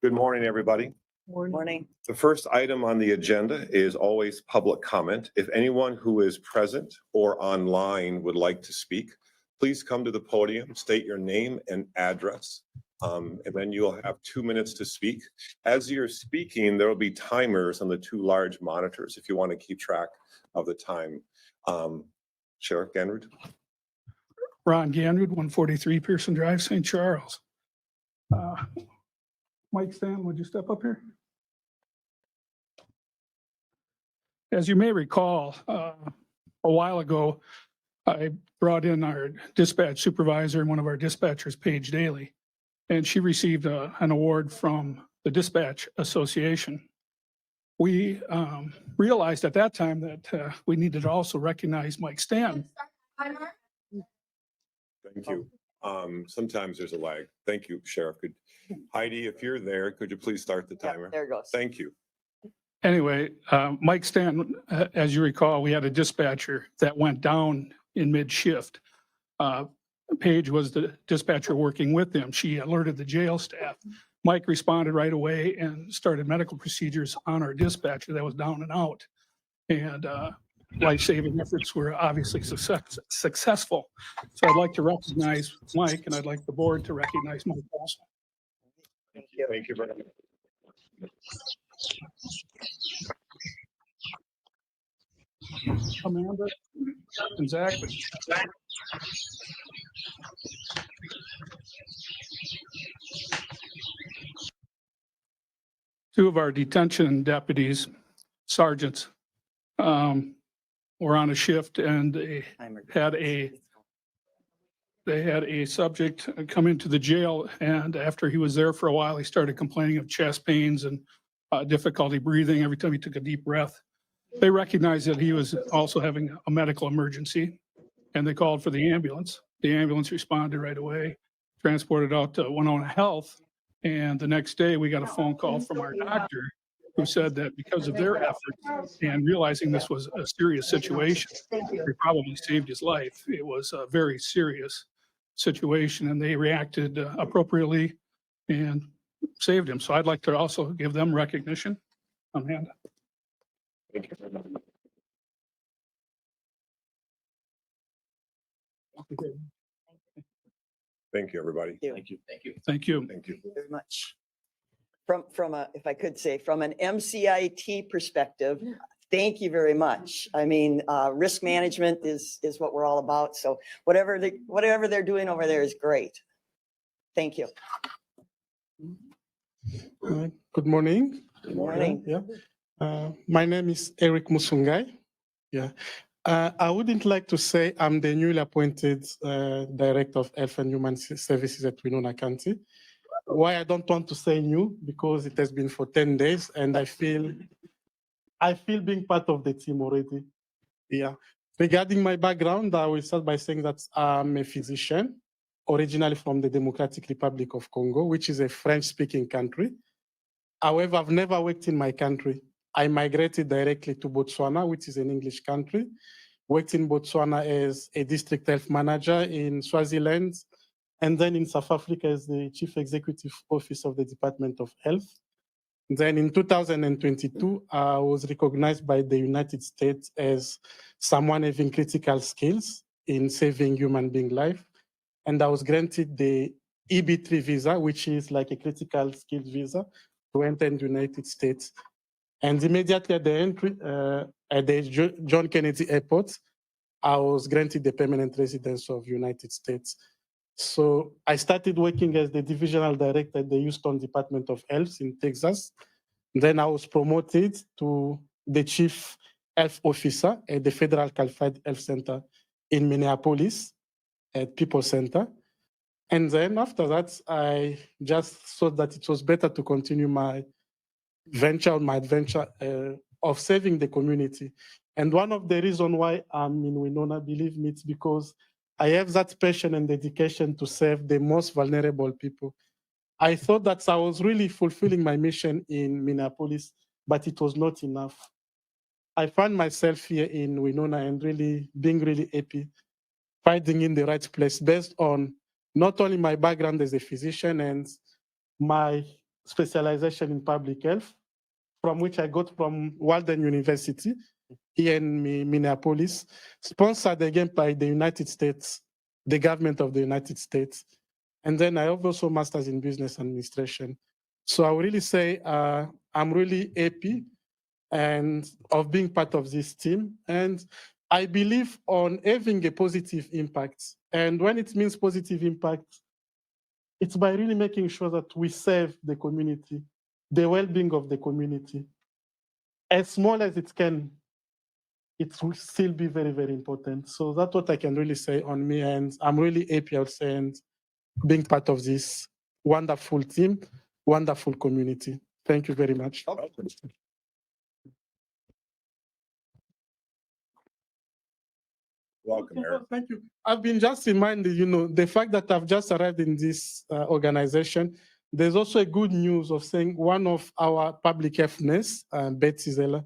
Good morning, everybody. Morning. The first item on the agenda is always public comment. If anyone who is present or online would like to speak, please come to the podium, state your name and address, and then you'll have 2 minutes to speak. As you're speaking, there will be timers on the two large monitors if you want to keep track of the time. Sheriff Ganrud. Ron Ganrud, 143 Pearson Drive, St. Charles. Mike Stan, would you step up here? As you may recall, a while ago, I brought in our dispatch supervisor and one of our dispatchers, Paige Daly, and she received an award from the Dispatch Association. We realized at that time that we needed to also recognize Mike Stan. Thank you. Sometimes there's a lag. Thank you, Sheriff. Heidi, if you're there, could you please start the timer? There it goes. Thank you. Anyway, Mike Stan, as you recall, we had a dispatcher that went down in mid-shift. Paige was the dispatcher working with them. She alerted the jail staff. Mike responded right away and started medical procedures on our dispatcher that was down and out. And life-saving efforts were obviously successful. So I'd like to recognize Mike, and I'd like the board to recognize Mike also. Thank you. Thank you very much. Amanda and Zach. Two of our detention deputies, sergeants, were on a shift, and they had a subject come into the jail, and after he was there for a while, he started complaining of chest pains and difficulty breathing every time he took a deep breath. They recognized that he was also having a medical emergency, and they called for the ambulance. The ambulance responded right away, transported out to Winona Health, and the next day we got a phone call from our doctor who said that because of their efforts and realizing this was a serious situation, they probably saved his life. It was a very serious situation, and they reacted appropriately and saved him. So I'd like to also give them recognition. Amanda. Thank you very much. Thank you, everybody. Thank you. Thank you. Thank you. Thank you very much. From a, if I could say, from an MCIT perspective, thank you very much. I mean, risk management is what we're all about. So whatever they're doing over there is great. Thank you. Good morning. Good morning. My name is Eric Musungai. I wouldn't like to say I'm the newly appointed Director of Health and Human Services at Winona County. Why I don't want to say new, because it has been for 10 days and I feel being part of the team already. Regarding my background, I will start by saying that I'm a physician, originally from the Democratic Republic of Congo, which is a French-speaking country. However, I've never worked in my country. I migrated directly to Botswana, which is an English country. Worked in Botswana as a district health manager in Swaziland, and then in South Africa as the Chief Executive Officer of the Department of Health. Then in 2022, I was recognized by the United States as someone having critical skills in saving human being life. And I was granted the EB3 visa, which is like a critical skills visa to enter the United States. And immediately at the entry, at the John Kennedy Airport, I was granted the permanent residence of United States. So I started working as the divisional director at the Houston Department of Health in Texas. Then I was promoted to the chief health officer at the Federal Qualified Health Center in Minneapolis at People Center. And then after that, I just thought that it was better to continue my adventure of serving the community. And one of the reasons why I'm in Winona, believe me, it's because I have that passion and dedication to serve the most vulnerable people. I thought that I was really fulfilling my mission in Minneapolis, but it was not enough. I found myself here in Winona and really being really happy, finding in the right place based on not only my background as a physician and my specialization in public health, from which I got from Walden University here in Minneapolis, sponsored again by the United States, the government of the United States. And then I have also master's in business administration. So I would really say I'm really happy and of being part of this team. And I believe on having a positive impact. And when it means positive impact, it's by really making sure that we serve the community, the well-being of the community. As small as it can, it will still be very, very important. So that's what I can really say on me. And I'm really happy, I would say, and being part of this wonderful team, wonderful community. Thank you very much. Welcome, Eric. Thank you. I've been just reminded, the fact that I've just arrived in this organization, there's also a good news of saying one of our public health nurse, Betsy Zeller,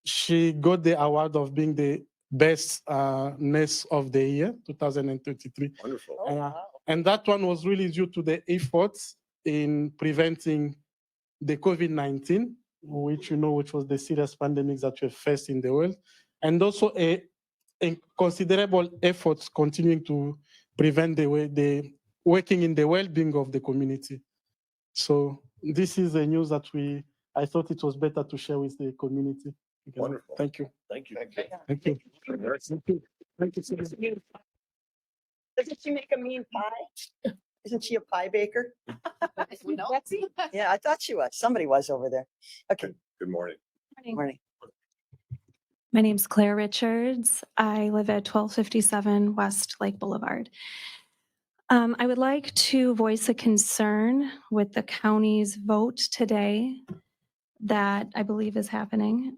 she got the award of being the best nurse of the year, 2023. Wonderful. Oh, wow. And that one was really due to the efforts in preventing the COVID-19, which was the serious pandemic that we faced in the world, and also a considerable efforts continuing to prevent the working in the well-being of the community. So this is a news that I thought it was better to share with the community. Wonderful. Thank you. Thank you. Thank you. Eric. Thank you. Thank you. Doesn't she make a mean pie? Isn't she a pie baker? Yeah, I thought she was. Somebody was over there. Okay, Good morning. morning. My name's Claire Richards. I live at 1257 West Lake Boulevard. I would like to voice a concern with the county's vote today that I believe is happening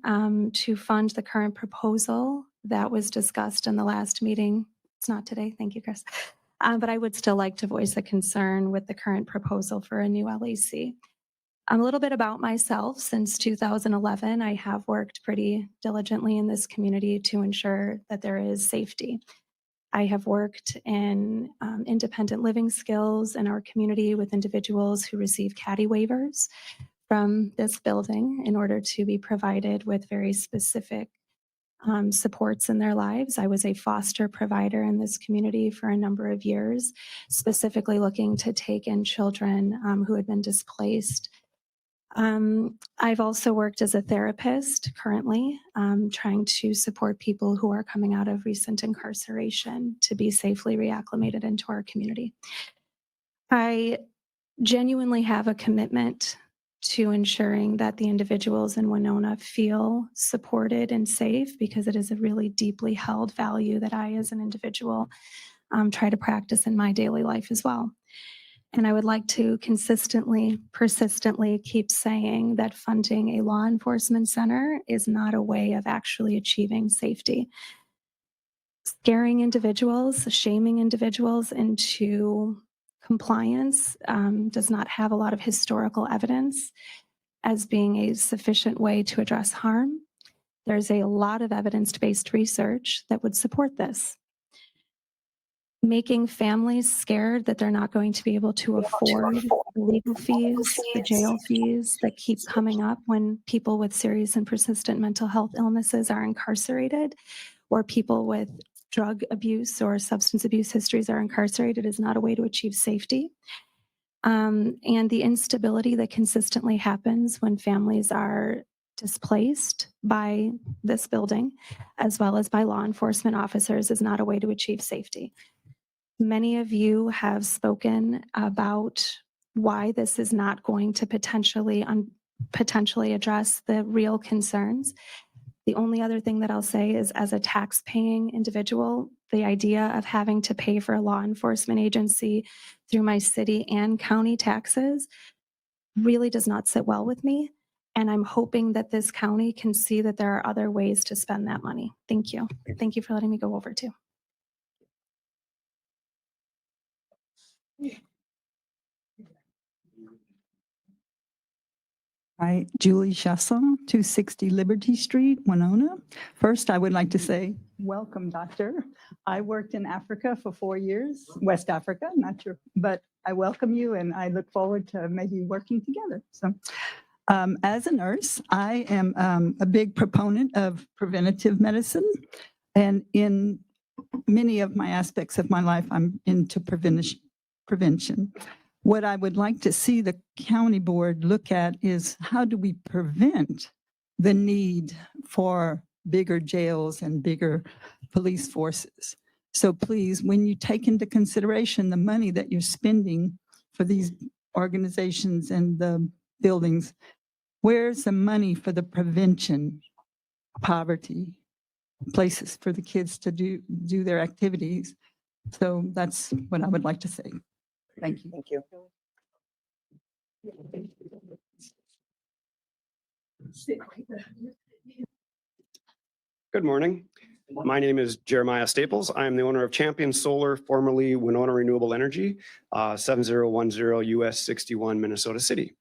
to fund the current proposal that was discussed in the last meeting. It's not today. Thank you, Chris. But I would still like to voice a concern with the current proposal for a new LEC. A little bit about myself. Since 2011, I have worked pretty diligently in this community to ensure that there is safety. I have worked in independent living skills in our community with individuals who receive CADI waivers from this building in order to be provided with very specific supports in their lives. I was a foster provider in this community for a number of years, specifically looking to take in children who had been displaced. I've also worked as a therapist currently, trying to support people who are coming out of recent incarceration to be safely reacclimated into our community. I genuinely have a commitment to ensuring that the individuals in Winona feel supported and safe, because it is a really deeply held value that I, as an individual, try to practice in my daily life as well. And I would like to consistently, persistently keep saying that funding a law enforcement center is not a way of actually achieving safety. Scaring individuals, shaming individuals into compliance does not have a lot of historical evidence as being a sufficient way to address harm. There's a lot of evidence-based research that would support this. Making families scared that they're not going to be able to afford the legal fees, the jail fees that keep coming up when people with serious and persistent mental health illnesses are incarcerated, or people with drug abuse or substance abuse histories are incarcerated, is not a way to achieve safety. And the instability that consistently happens when families are displaced by this building, as well as by law enforcement officers, is not a way to achieve safety. Many of you have spoken about why this is not going to potentially address the real concerns. The only other thing that I'll say is, as a tax-paying individual, the idea of having to pay for a law enforcement agency through my city and county taxes really does not sit well with me. And I'm hoping that this county can see that there are other ways to spend that money. Thank you. Thank you for letting me go over too. Hi, Julie Chasson, 260 Liberty Street, Winona. First, I would like to say, welcome, doctor. I worked in Africa for 4 years, West Africa, not sure, but I welcome you and I look forward to maybe working together. So, as a nurse, I am a big proponent of preventative medicine. And in many of my aspects of my life, I'm into prevention. What I would like to see the county board look at is how do we prevent the need for bigger jails and bigger police forces? So please, when you take into consideration the money that you're spending for these organizations and the buildings, where's the money for the prevention, poverty, places for the kids to do their activities? So that's what I would like to say. Thank you. Thank you. Good morning. My name is Jeremiah Staples. I am the owner of Champion Solar, formerly Winona Renewable Energy, 7010 US 61, Minnesota City.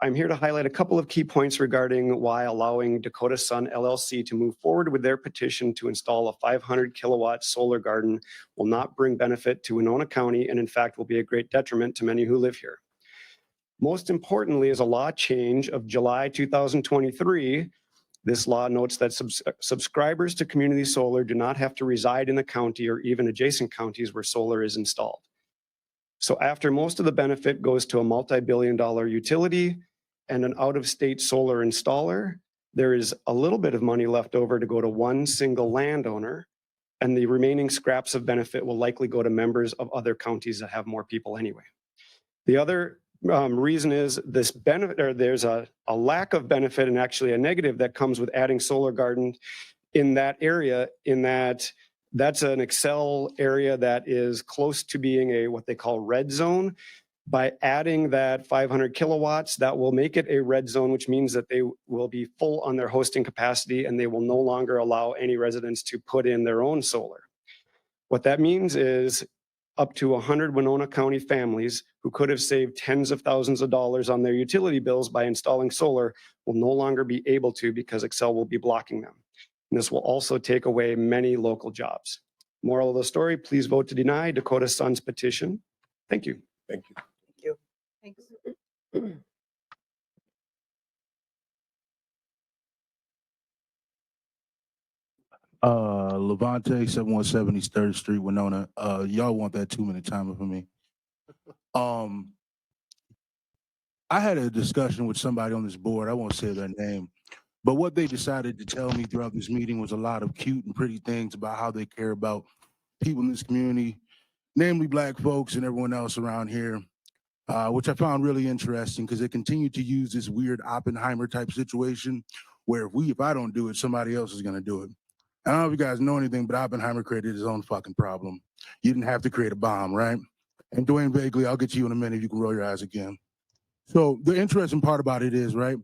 I'm here to highlight a couple of key points regarding why allowing Dakota Sun LLC to move forward with their petition to install a 500 kilowatt solar garden will not bring benefit to Winona County and in fact will be a great detriment to many who live here. Most importantly is a law change of July 2023. This law notes that subscribers to community solar do not have to reside in the county or even adjacent counties where solar is installed. So after most of the benefit goes to a multi-billion-dollar utility and an out-of-state solar installer, there is a little bit of money left over to go to one single landowner, and the remaining scraps of benefit will likely go to members of other counties that have more people anyway. The other reason is this benefit, or there's a lack of benefit and actually a negative that comes with adding solar garden in that area, in that that's an Excel area that is close to being a what they call red zone. By adding that 500 kilowatts, that will make it a red zone, which means that they will be full on their hosting capacity and they will no longer allow any residents to put in their own solar. What that means is up to 100 Winona County families who could have saved tens of thousands of dollars on their utility bills by installing solar will no longer be able to because Excel will be blocking them. And this will also take away many local jobs. Moral of the story, please vote to deny Dakota Sun's petition. Thank you. Thank you. Thank you. Thanks. Levante, 7170 East 3rd Street, Winona. Y'all want that 2-minute timer for me? I had a discussion with somebody on this board. I won't say their name, but what they decided to tell me throughout this meeting was a lot of cute and pretty things about how they care about people in this community, namely Black folks and everyone else around here, which I found really interesting because they continue to use this weird Oppenheimer type situation where if I don't do it, somebody else is going to do it. I don't know if you guys know anything, but Oppenheimer created his own fucking problem. You didn't have to create a bomb, right? And Dwayne Vaguely, I'll get to you in a minute if you can roll your eyes again. So the interesting part about it is, right,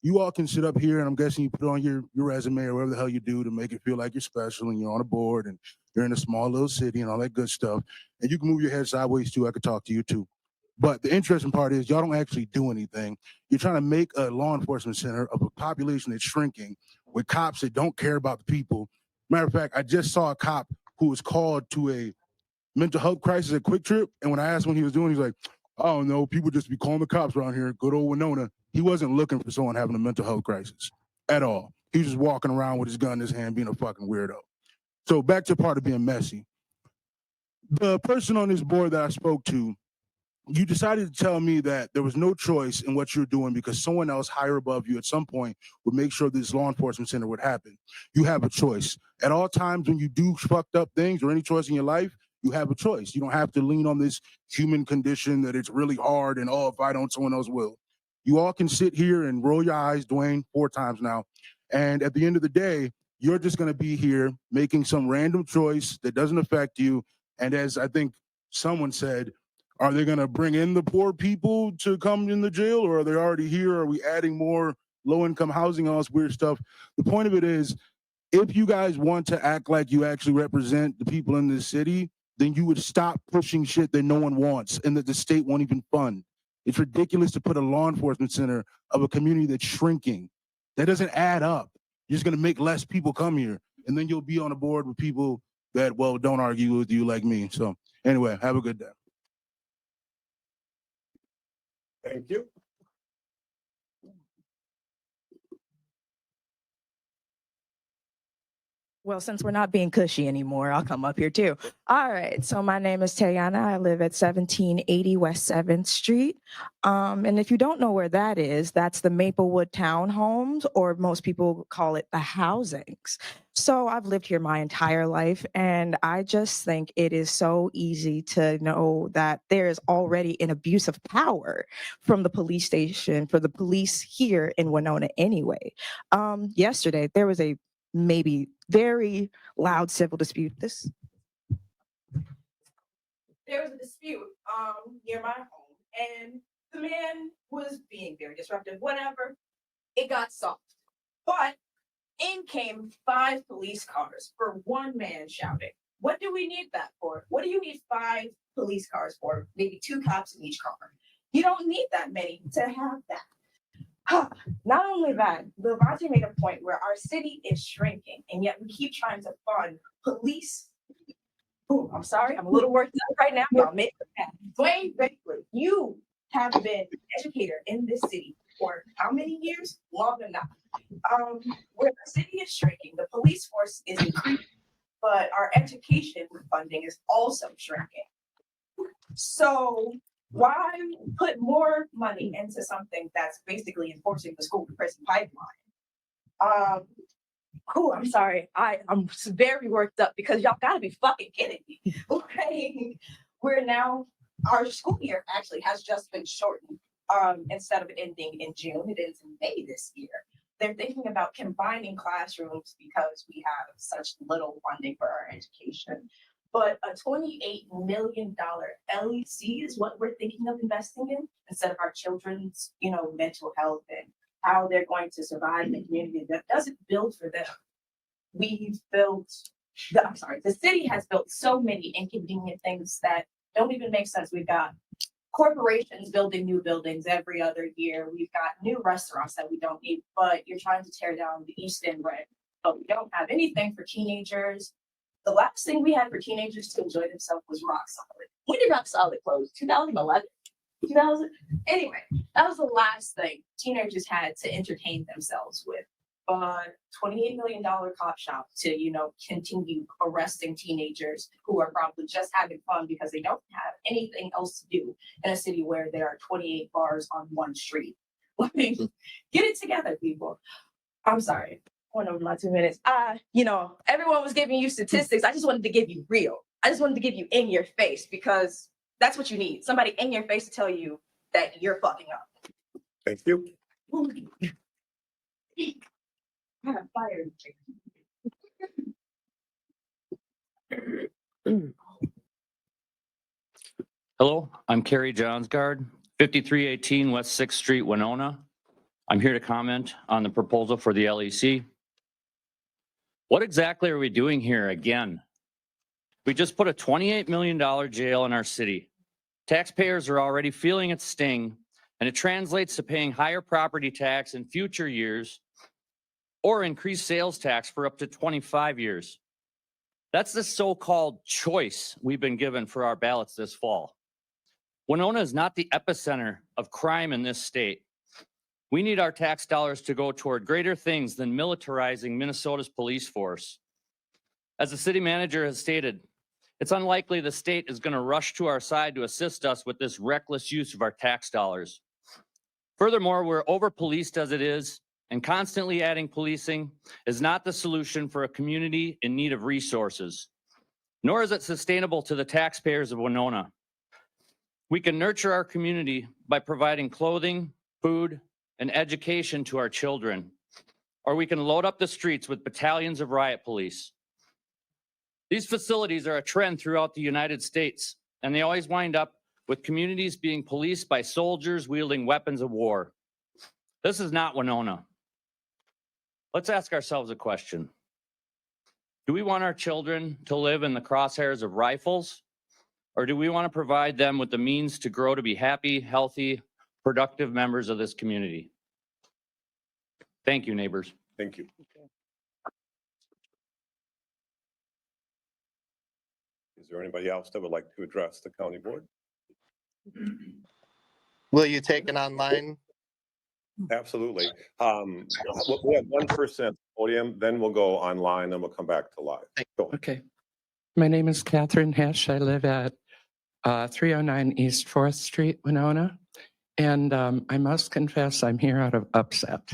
you all can sit up here and I'm guessing you put on your resume or whatever the hell you do to make it feel like you're special and you're on a board and you're in a small little city and all that good stuff. And you can move your head sideways too. I could talk to you too. But the interesting part is y'all don't actually do anything. You're trying to make a law enforcement center of a population that's shrinking with cops that don't care about the people. Matter of fact, I just saw a cop who was called to a mental health crisis at Quick Trip. And when I asked what he was doing, he's like, I don't know, people just be calling the cops around here, good old Winona. He wasn't looking for someone having a mental health crisis at all. He was just walking around with his gun in his hand being a fucking weirdo. So back to part of being messy. The person on this board that I spoke to, you decided to tell me that there was no choice in what you're doing because someone else higher above you at some point would make sure this law enforcement center would happen. You have a choice. At all times when you do fucked up things or any choice in your life, you have a choice. You don't have to lean on this human condition that it's really hard and, oh, if I don't, someone else will. You all can sit here and roll your eyes, Dwayne, 4 times now. And at the end of the day, you're just going to be here making some random choice that doesn't affect you. And as I think someone said, are they going to bring in the poor people to come in the jail, or are they already here? Are we adding more low-income housing, all this weird stuff? The point of it is, if you guys want to act like you actually represent the people in this city, then you would stop pushing shit that no one wants and that the state won't even fund. It's ridiculous to put a law enforcement center of a community that's shrinking. That doesn't add up. You're just going to make less people come here. And then you'll be on a board with people that, well, don't argue with you like me. So anyway, have a good day. Thank you. Well, since we're not being cushy anymore, I'll come up here too. All right. So my name is Tayana. I live at 1780 West 7th Street. And if you don't know where that is, that's the Maplewood Townhomes, or most people call it the housings. So I've lived here my entire life, and I just think it is so easy to know that there is already an abuse of power from the police station, for the police here in Winona anyway. Yesterday, there was a maybe very loud civil dispute. There was a dispute near my home, and the man was being very disruptive. Whatever, it got solved. But in came 5 police cars for one man shouting. What do we need that for? What do you need 5 police cars for? Maybe 2 cops in each car. You don't need that many to have that. Not only that, Levante made a point where our city is shrinking, and yet we keep trying to fund police. Oh, I'm sorry, I'm a little worked up right now. Y'all make it happen. Dwayne Bakley, you have been an educator in this city for how many years? Long enough. Where the city is shrinking, the police force is increasing, but our education funding is also shrinking. So why put more money into something that's basically enforcing the school to prison pipeline? I'm sorry. I'm very worked up because y'all gotta be fucking kidding me. Okay. Our school year actually has just been shortened. Instead of ending in June, it ends in May this year. They're thinking about combining classrooms because we have such little funding for our education. But a $28 million LEC is what we're thinking of investing in, instead of our children's, mental health and how they're going to survive in a community that doesn't build for them. The city has built so many inconvenient things that don't even make sense. We've got corporations building new buildings every other year. We've got new restaurants that we don't need, but you're trying to tear down the East End rent. But we don't have anything for teenagers. The last thing we had for teenagers to enjoy themselves was Rock Solid. When did Rock Solid close? 2011? 2000? Anyway, that was the last thing teenagers had to entertain themselves with. But $28 million cop shop to, continue arresting teenagers who are probably just having fun because they don't have anything else to do in a city where there are 28 bars on one street. Get it together, people. I'm sorry. Went over my 2 minutes. Everyone was giving you statistics. I just wanted to give you real. I just wanted to give you in your face, because that's what you need. Somebody in your face to tell you that you're fucking up. Thank you. I'm fired. Hello, I'm Kerry Johnsgard, 5318 West 6th Street, Winona. I'm here to comment on the proposal for the LEC. What exactly are we doing here again? We just put a $28 million jail in our city. Taxpayers are already feeling its sting, and it translates to paying higher property tax in future years or increased sales tax for up to 25 years. That's the so-called choice we've been given for our ballots this fall. Winona is not the epicenter of crime in this state. We need our tax dollars to go toward greater things than militarizing Minnesota's police force. As the city manager has stated, it's unlikely the state is going to rush to our side to assist us with this reckless use of our tax dollars. Furthermore, we're over-policed as it is, and constantly adding policing is not the solution for a community in need of resources, nor is it sustainable to the taxpayers of Winona. We can nurture our community by providing clothing, food, and education to our children, or we can load up the streets with battalions of riot police. These facilities are a trend throughout the United States, and they always wind up with communities being policed by soldiers wielding weapons of war. This is not Winona. Let's ask ourselves a question. Do we want our children to live in the crosshairs of rifles, or do we want to provide them with the means to grow to be happy, healthy, productive members of this community. Thank you, neighbors. Thank you. Is there anybody else that would like to address the county board? Will you take an online? Absolutely. We have one person at the podium, then we'll go online, and we'll come back to live. Go ahead. Okay. My name is Catherine Hesh. I live at 309 East 4th Street, Winona. And I must confess, I'm here out of upset.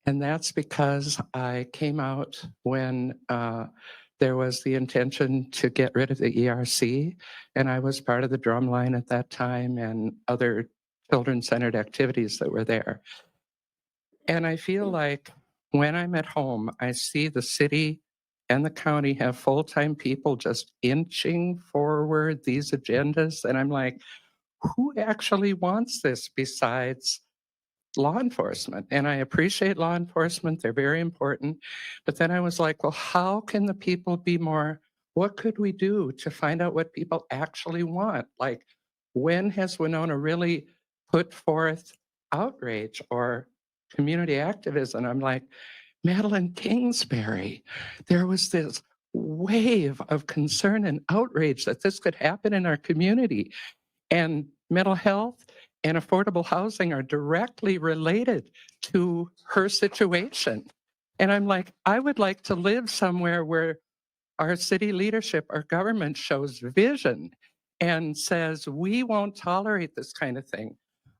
And that's because I came out when there was the intention to get rid of the ERC. And I was part of the drumline at that time and other children-centered activities that were there. And I feel like when I'm at home, I see the city and the county have full-time people just inching forward these agendas. And I'm like, who actually wants this besides law enforcement? And I appreciate law enforcement. They're very important. But then I was like, well, how can the people be more, what could we do to find out what people actually want? Like, when has Winona really put forth outrage or community activism? I'm like, Madeline Kingsbury, there was this wave of concern and outrage that this could happen in our community. And mental health and affordable housing are directly related to her situation. And I'm like, I would like to live somewhere where our city leadership, our government shows vision and says, we won't tolerate this kind of thing.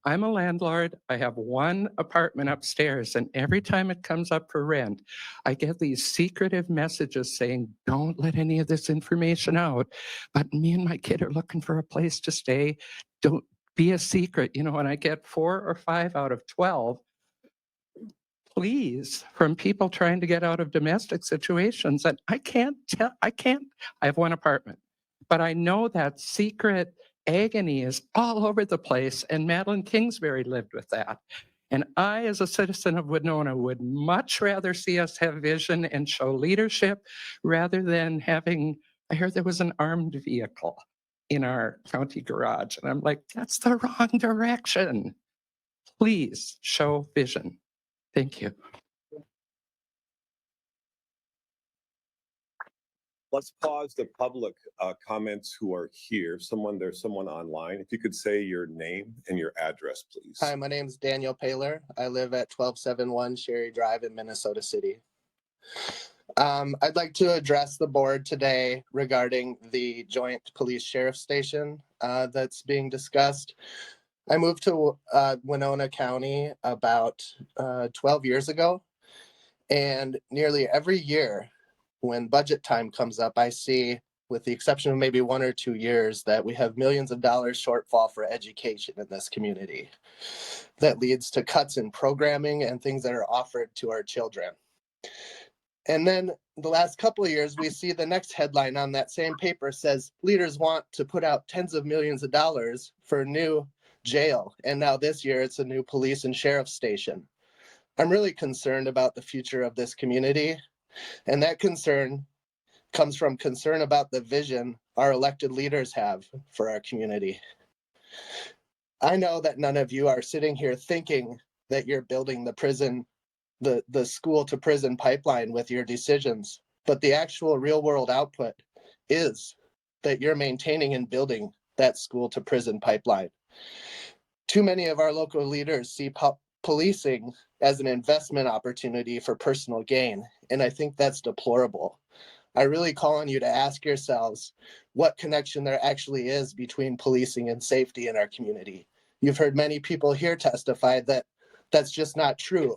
I'm a landlord. I have one apartment upstairs, and every time it comes up for rent, I get these secretive messages saying, don't let any of this information out. But me and my kid are looking for a place to stay. Don't be a secret, you know, and I get 4 or 5 out of 12 pleas from people trying to get out of domestic situations. And I have one apartment, but I know that secret agony is all over the place. And Madeline Kingsbury lived with that. And I, as a citizen of Winona, would much rather see us have vision and show leadership rather than having, I heard there was an armed vehicle in our county garage. And I'm like, that's the wrong direction. Please show vision. Thank you. Let's pause the public comments who are here. There's someone online. If you could say your name and your address, please. Hi, my name's Daniel Paler. I live at 1271 Sherry Drive in Minnesota City. I'd like to address the board today regarding the joint police sheriff station that's being discussed. I moved to Winona County about 12 years ago, and nearly every year when budget time comes up, I see, with the exception of maybe 1 or 2 years, that we have millions of dollars shortfall for education in this community. That leads to cuts in programming and things that are offered to our children. And then the last couple of years, we see the next headline on that same paper says leaders want to put out tens of millions of dollars for a new jail. And now this year it's a new police and sheriff's station. I'm really concerned about the future of this community. And that concern comes from concern about the vision our elected leaders have for our community. I know that none of you are sitting here thinking that you're building the prison, the school to prison pipeline with your decisions, but the actual real world output is that you're maintaining and building that school to prison pipeline. Too many of our local leaders see policing as an investment opportunity for personal gain, and I think that's deplorable. I really call on you to ask yourselves what connection there actually is between policing and safety in our community. You've heard many people here testify that that's just not true.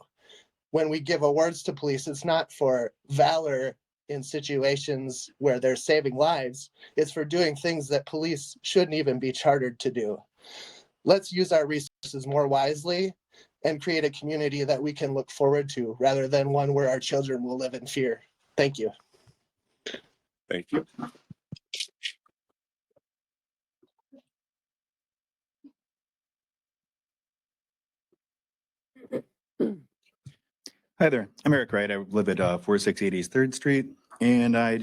When we give awards to police, it's not for valor in situations where they're saving lives. It's for doing things that police shouldn't even be chartered to do. Let's use our resources more wisely and create a community that we can look forward to rather than one where our children will live in fear. Thank you. Thank you. Hi there, I'm Eric Wright. I live at 4680 3rd Street, and I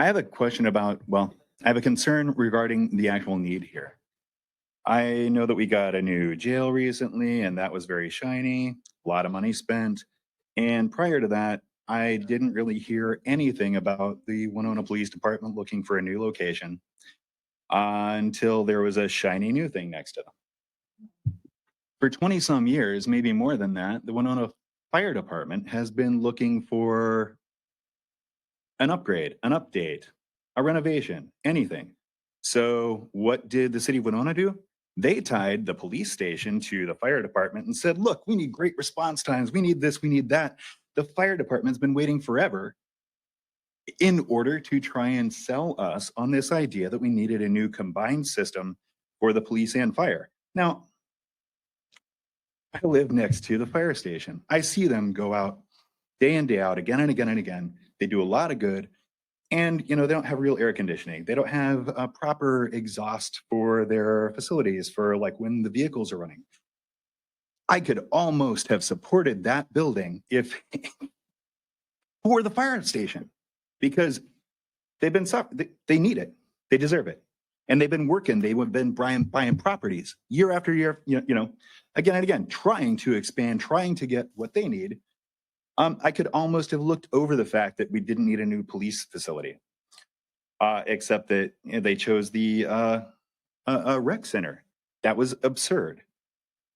have a question about, I have a concern regarding the actual need here. I know that we got a new jail recently, and that was very shiny, a lot of money spent. And prior to that, I didn't really hear anything about the Winona Police Department looking for a new location until there was a shiny new thing next to them. For 20 some years, maybe more than that, the Winona Fire Department has been looking for an upgrade, an update, a renovation, anything. So what did the city of Winona do? They tied the police station to the fire department and said, look, we need great response times. We need this, we need that. The fire department's been waiting forever in order to try and sell us on this idea that we needed a new combined system for the police and fire. Now, I live next to the fire station. I see them go out day in, day out, again and again and again. They do a lot of good. And, they don't have real air conditioning. They don't have a proper exhaust for their facilities for like when the vehicles are running. I could almost have supported that building if for the fire station because they've been they need it. They deserve it. And they've been working. They have been buying properties year after year, again and again, trying to expand, trying to get what they need. I could almost have looked over the fact that we didn't need a new police facility, except that they chose the rec center. That was absurd.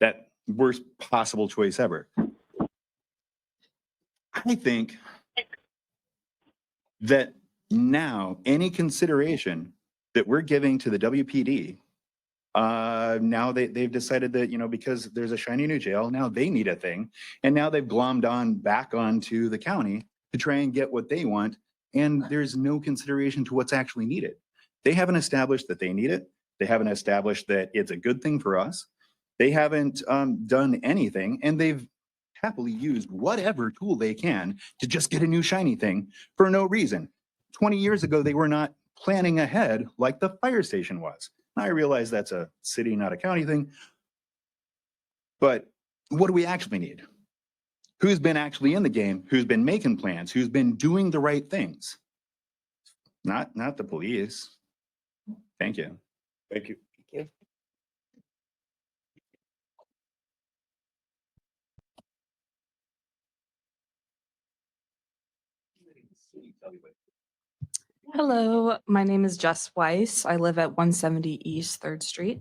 That worst possible choice ever. I think that now any consideration that we're giving to the WPD, now they've decided that, because there's a shiny new jail, now they need a thing. And now they've glommed on back onto the county to try and get what they want. And there's no consideration to what's actually needed. They haven't established that they need it. They haven't established that it's a good thing for us. They haven't done anything, and they've happily used whatever tool they can to just get a new shiny thing for no reason. 20 years ago, they were not planning ahead like the fire station was. I realize that's a city, not a county thing, but what do we actually need? Who's been actually in the game? Who's been making plans? Who's been doing the right things? Not the police. Thank you. Thank you. Thank you. Hello, my name is Jess Weiss. I live at 170 East 3rd Street.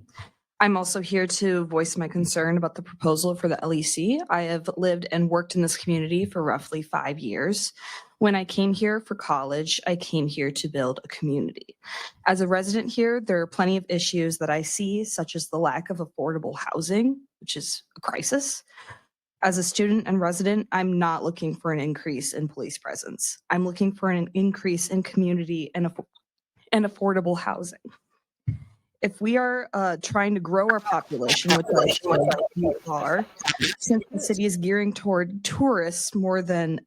I'm also here to voice my concern about the proposal for the LEC. I have lived and worked in this community for roughly 5 years. When I came here for college, I came here to build a community. As a resident here, there are plenty of issues that I see, such as the lack of affordable housing, which is a crisis. As a student and resident, I'm not looking for an increase in police presence. I'm looking for an increase in community and affordable housing. If we are trying to grow our population, which we are, since the city is gearing toward tourists more than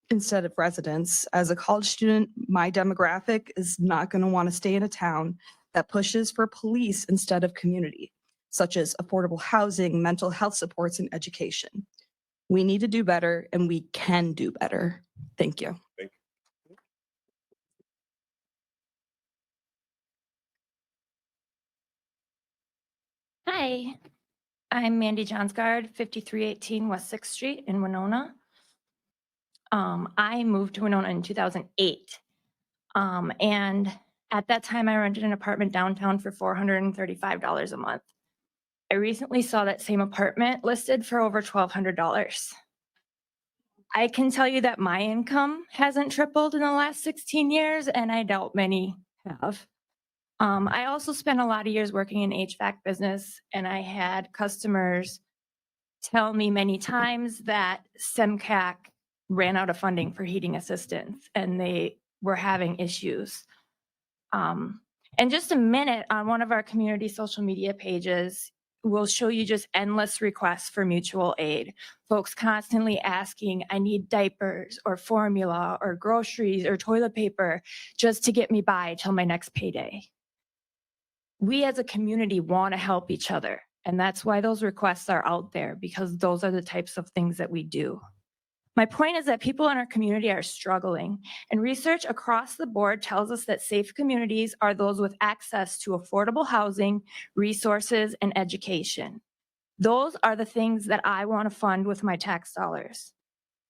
instead of residents, as a college student, my demographic is not going to want to stay in a town that pushes for police instead of community, such as affordable housing, mental health supports, and education. We need to do better, and we can do better. Thank you. Thank you. Hi, I'm Mandy Johnsgard, 5318 West 6th Street in Winona. I moved to Winona in 2008. And at that time, I rented an apartment downtown for $435 a month. I recently saw that same apartment listed for over $1,200. I can tell you that my income hasn't tripled in the last 16 years, and I doubt many have. I also spent a lot of years working in HVAC business, and I had customers tell me many times that SEMCAC ran out of funding for heating assistance, and they were having issues. In just a minute, on one of our community social media pages, we'll show you just endless requests for mutual aid. Folks constantly asking, I need diapers or formula or groceries or toilet paper just to get me by till my next payday. We as a community want to help each other. And that's why those requests are out there, because those are the types of things that we do. My point is that people in our community are struggling, and research across the board tells us that safe communities are those with access to affordable housing, resources, and education. Those are the things that I want to fund with my tax dollars.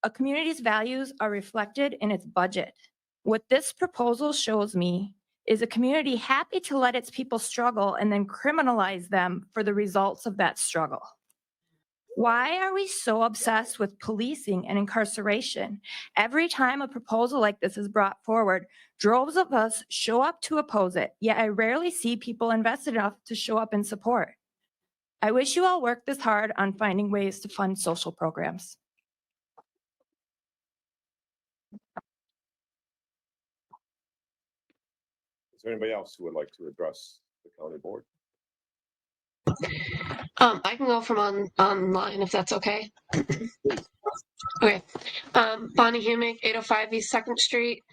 A community's values are reflected in its budget. What this proposal shows me is a community happy to let its people struggle and then criminalize them for the results of that struggle. Why are we so obsessed with policing and incarceration? Every time a proposal like this is brought forward, droves of us show up to oppose it, yet I rarely see people invested enough to show up in support. I wish you all worked this hard on finding ways to fund social programs. Is there anybody else who would like to address the county board? I can go from online if that's okay. Okay. Bonnie Humick, 805 East 2nd Street.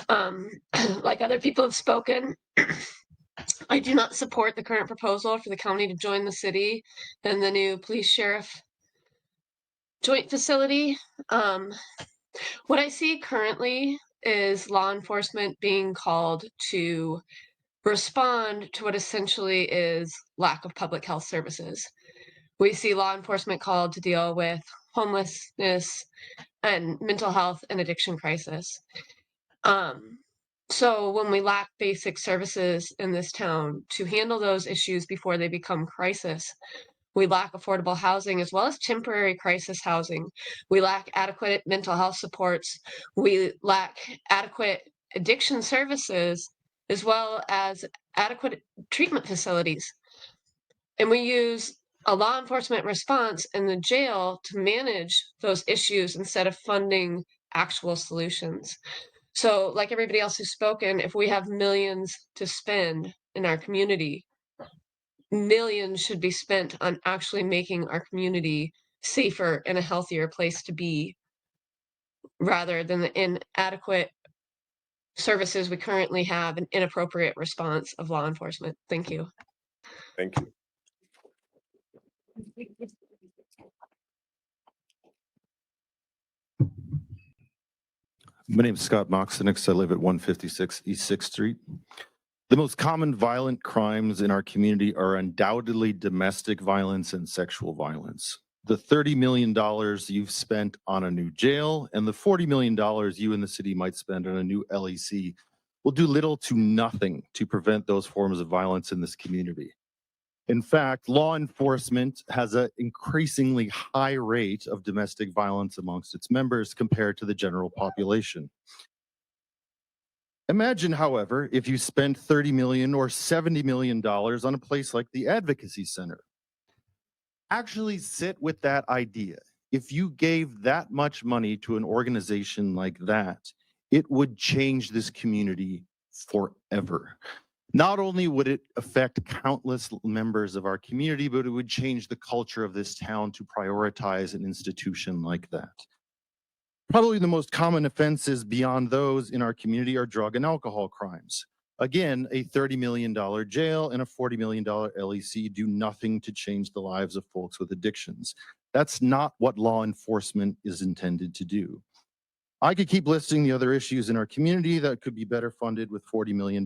Like other people have spoken, I do not support the current proposal for the county to join the city and the new police sheriff joint facility. What I see currently is law enforcement being called to respond to what essentially is lack of public health services. We see law enforcement called to deal with homelessness and mental health and addiction crisis. So when we lack basic services in this town to handle those issues before they become crisis, we lack affordable housing as well as temporary crisis housing. We lack adequate mental health supports. We lack adequate addiction services as well as adequate treatment facilities. And we use a law enforcement response in the jail to manage those issues instead of funding actual solutions. So like everybody else who's spoken, if we have millions to spend in our community, millions should be spent on actually making our community safer and a healthier place to be, rather than the inadequate services we currently have and inappropriate response of law enforcement. Thank you. Thank you. My name is Scott Moxonix. I live at 156 East 6th Street. The most common violent crimes in our community are undoubtedly domestic violence and sexual violence. The $30 million you've spent on a new jail and the $40 million you and the city might spend on a new LEC will do little to nothing to prevent those forms of violence in this community. In fact, law enforcement has an increasingly high rate of domestic violence amongst its members compared to the general population. Imagine, however, if you spent $30 million or $70 million on a place like the Advocacy Center. Actually sit with that idea. If you gave that much money to an organization like that, it would change this community forever. Not only would it affect countless members of our community, but it would change the culture of this town to prioritize an institution like that. Probably the most common offenses beyond those in our community are drug and alcohol crimes. Again, a $30 million jail and a $40 million LEC do nothing to change the lives of folks with addictions. That's not what law enforcement is intended to do. I could keep listing the other issues in our community that could be better funded with $40 million,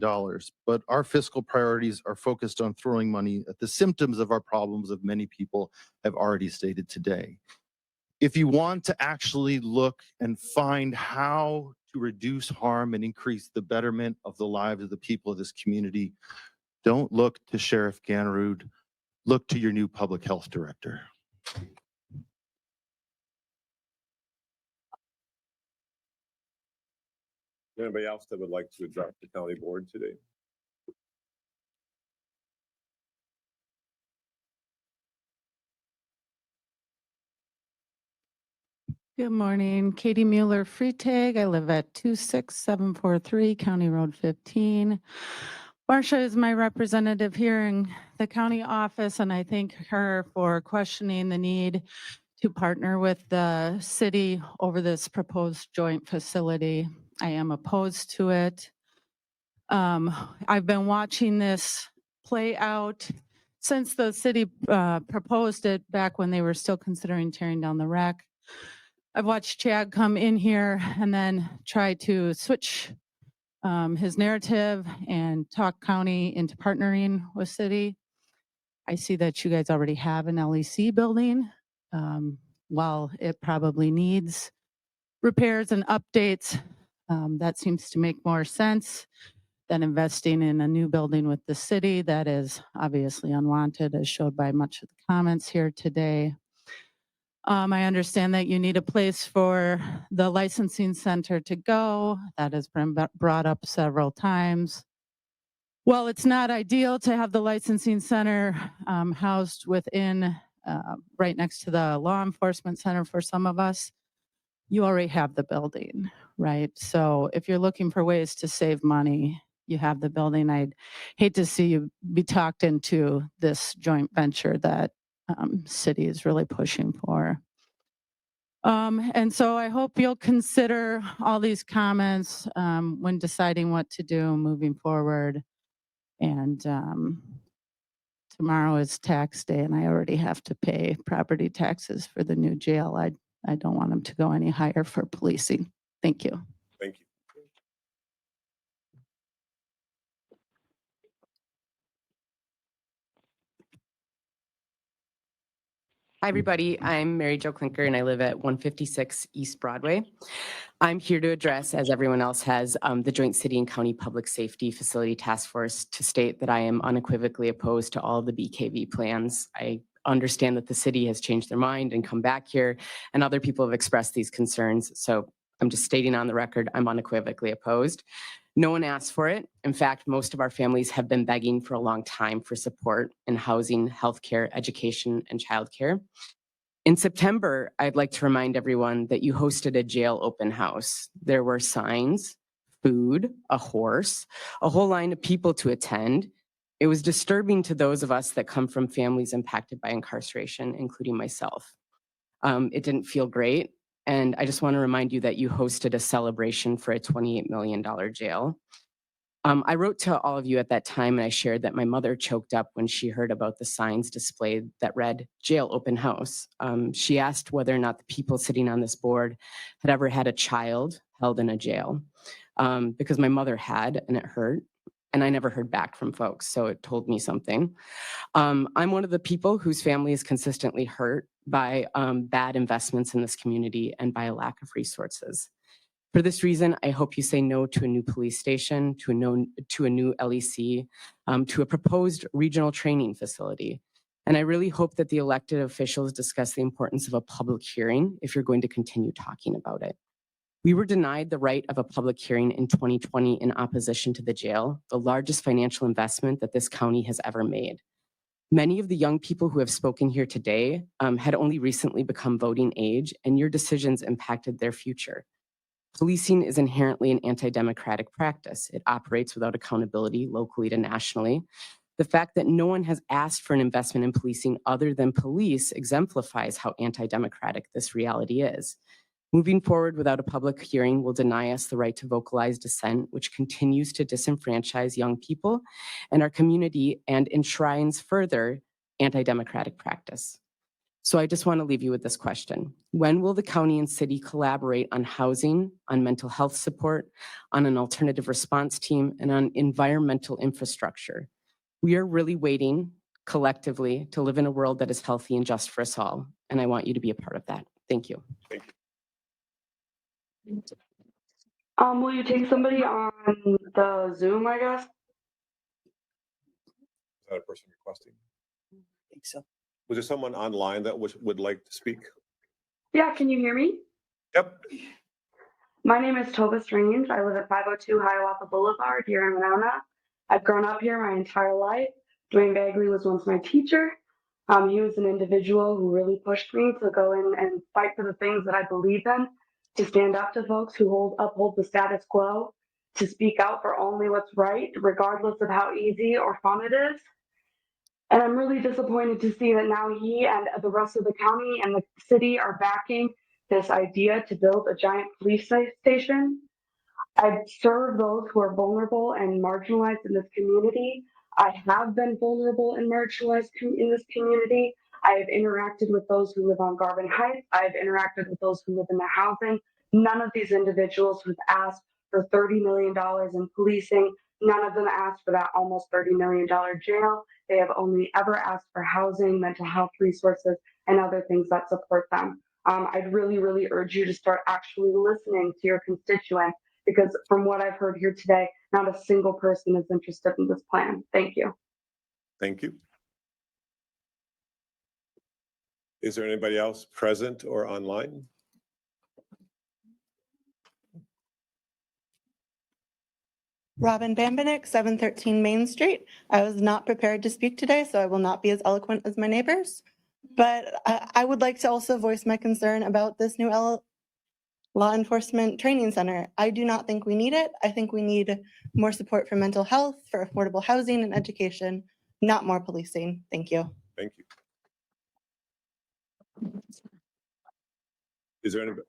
but our fiscal priorities are focused on throwing money at the symptoms of our problems of many people have already stated today. If you want to actually look and find how to reduce harm and increase the betterment of the lives of the people of this community, don't look to Sheriff Gannerud, look to your new public health director. Anybody else that would like to address the county board today? Good morning, Katie Mueller Freitag. I live at 26743 County Road 15. Marcia is my representative here in the county office, and I thank her for questioning the need to partner with the city over this proposed joint facility. I am opposed to it. I've been watching this play out since the city proposed it back when they were still considering tearing down the wreck. I've watched Chad come in here and then try to switch his narrative and talk county into partnering with city. I see that you guys already have an LEC building. While it probably needs repairs and updates, that seems to make more sense than investing in a new building with the city that is obviously unwanted, as showed by much of the comments here today. I understand that you need a place for the licensing center to go. That has been brought up several times. Well, it's not ideal to have the licensing center housed within, right next to the law enforcement center for some of us. You already have the building, right? So if you're looking for ways to save money, you have the building. I'd hate to see you be talked into this joint venture that city is really pushing for. And so I hope you'll consider all these comments when deciding what to do moving forward. And tomorrow is tax day, and I already have to pay property taxes for the new jail. I don't want them to go any higher for policing. Thank you. Thank you. Hi, everybody. I'm Mary Jo Klinker, and I live at 156 East Broadway. I'm here to address, as everyone else has, the Joint City and County Public Safety Facility Task Force to state that I am unequivocally opposed to all the BKV plans. I understand that the city has changed their mind and come back here, and other people have expressed these concerns. So I'm just stating on the record, I'm unequivocally opposed. No one asked for it. In fact, most of our families have been begging for a long time for support in housing, healthcare, education, and childcare. In September, I'd like to remind everyone that you hosted a jail open house. There were signs, food, a horse, a whole line of people to attend. It was disturbing to those of us that come from families impacted by incarceration, including myself. It didn't feel great. And I just want to remind you that you hosted a celebration for a $28 million jail. I wrote to all of you at that time, and I shared that my mother choked up when she heard about the signs displayed that read jail open house. She asked whether or not the people sitting on this board had ever had a child held in a jail, because my mother had, and it hurt. And I never heard back from folks, so it told me something. I'm one of the people whose family is consistently hurt by bad investments in this community and by a lack of resources. For this reason, I hope you say no to a new police station, to a new LEC, to a proposed regional training facility. And I really hope that the elected officials discuss the importance of a public hearing if you're going to continue talking about it. We were denied the right of a public hearing in 2020 in opposition to the jail, the largest financial investment that this county has ever made. Many of the young people who have spoken here today had only recently become voting age, and your decisions impacted their future. Policing is inherently an anti-democratic practice. It operates without accountability locally to nationally. The fact that no one has asked for an investment in policing other than police exemplifies how anti-democratic this reality is. Moving forward without a public hearing will deny us the right to vocalize dissent, which continues to disenfranchise young people and our community and enshrines further anti-democratic practice. So I just want to leave you with this question. When will the county and city collaborate on housing, on mental health support, on an alternative response team, and on environmental infrastructure? We are really waiting collectively to live in a world that is healthy and just for us all. And I want you to be a part of that. Thank you. Thank you. Will you take somebody on the Zoom, I guess? Is that a person requesting? I think so. Was there someone online that would like to speak? Yeah, can you hear me? Yep. My name is Tova Strange. I live at 502 Hiawatha Boulevard here in Winona. I've grown up here my entire life. Dwayne Bagley was once my teacher. He was an individual who really pushed me to go in and fight for the things that I believe in, to stand up to folks who uphold the status quo, to speak out for only what's right, regardless of how easy or fun it is. And I'm really disappointed to see that now he and the rest of the county and the city are backing this idea to build a giant police station. I serve those who are vulnerable and marginalized in this community. I have been vulnerable and marginalized in this community. I have interacted with those who live on Garvin Heights. I've interacted with those who live in the housing. None of these individuals who've asked for $30 million in policing, none of them asked for that almost $30 million jail. They have only ever asked for housing, mental health resources, and other things that support them. I'd really, really urge you to start actually listening to your constituents, because from what I've heard here today, not a single person is interested in this plan. Thank you. Thank you. Is there anybody else present or online? Robin Bambenek, 713 Main Street. I was not prepared to speak today, so I will not be as eloquent as my neighbors. But I would like to also voice my concern about this new law enforcement training center. I do not think we need it. I think we need more support for mental health, for affordable housing and education, not more policing. Thank you. Thank you. Is there anybody?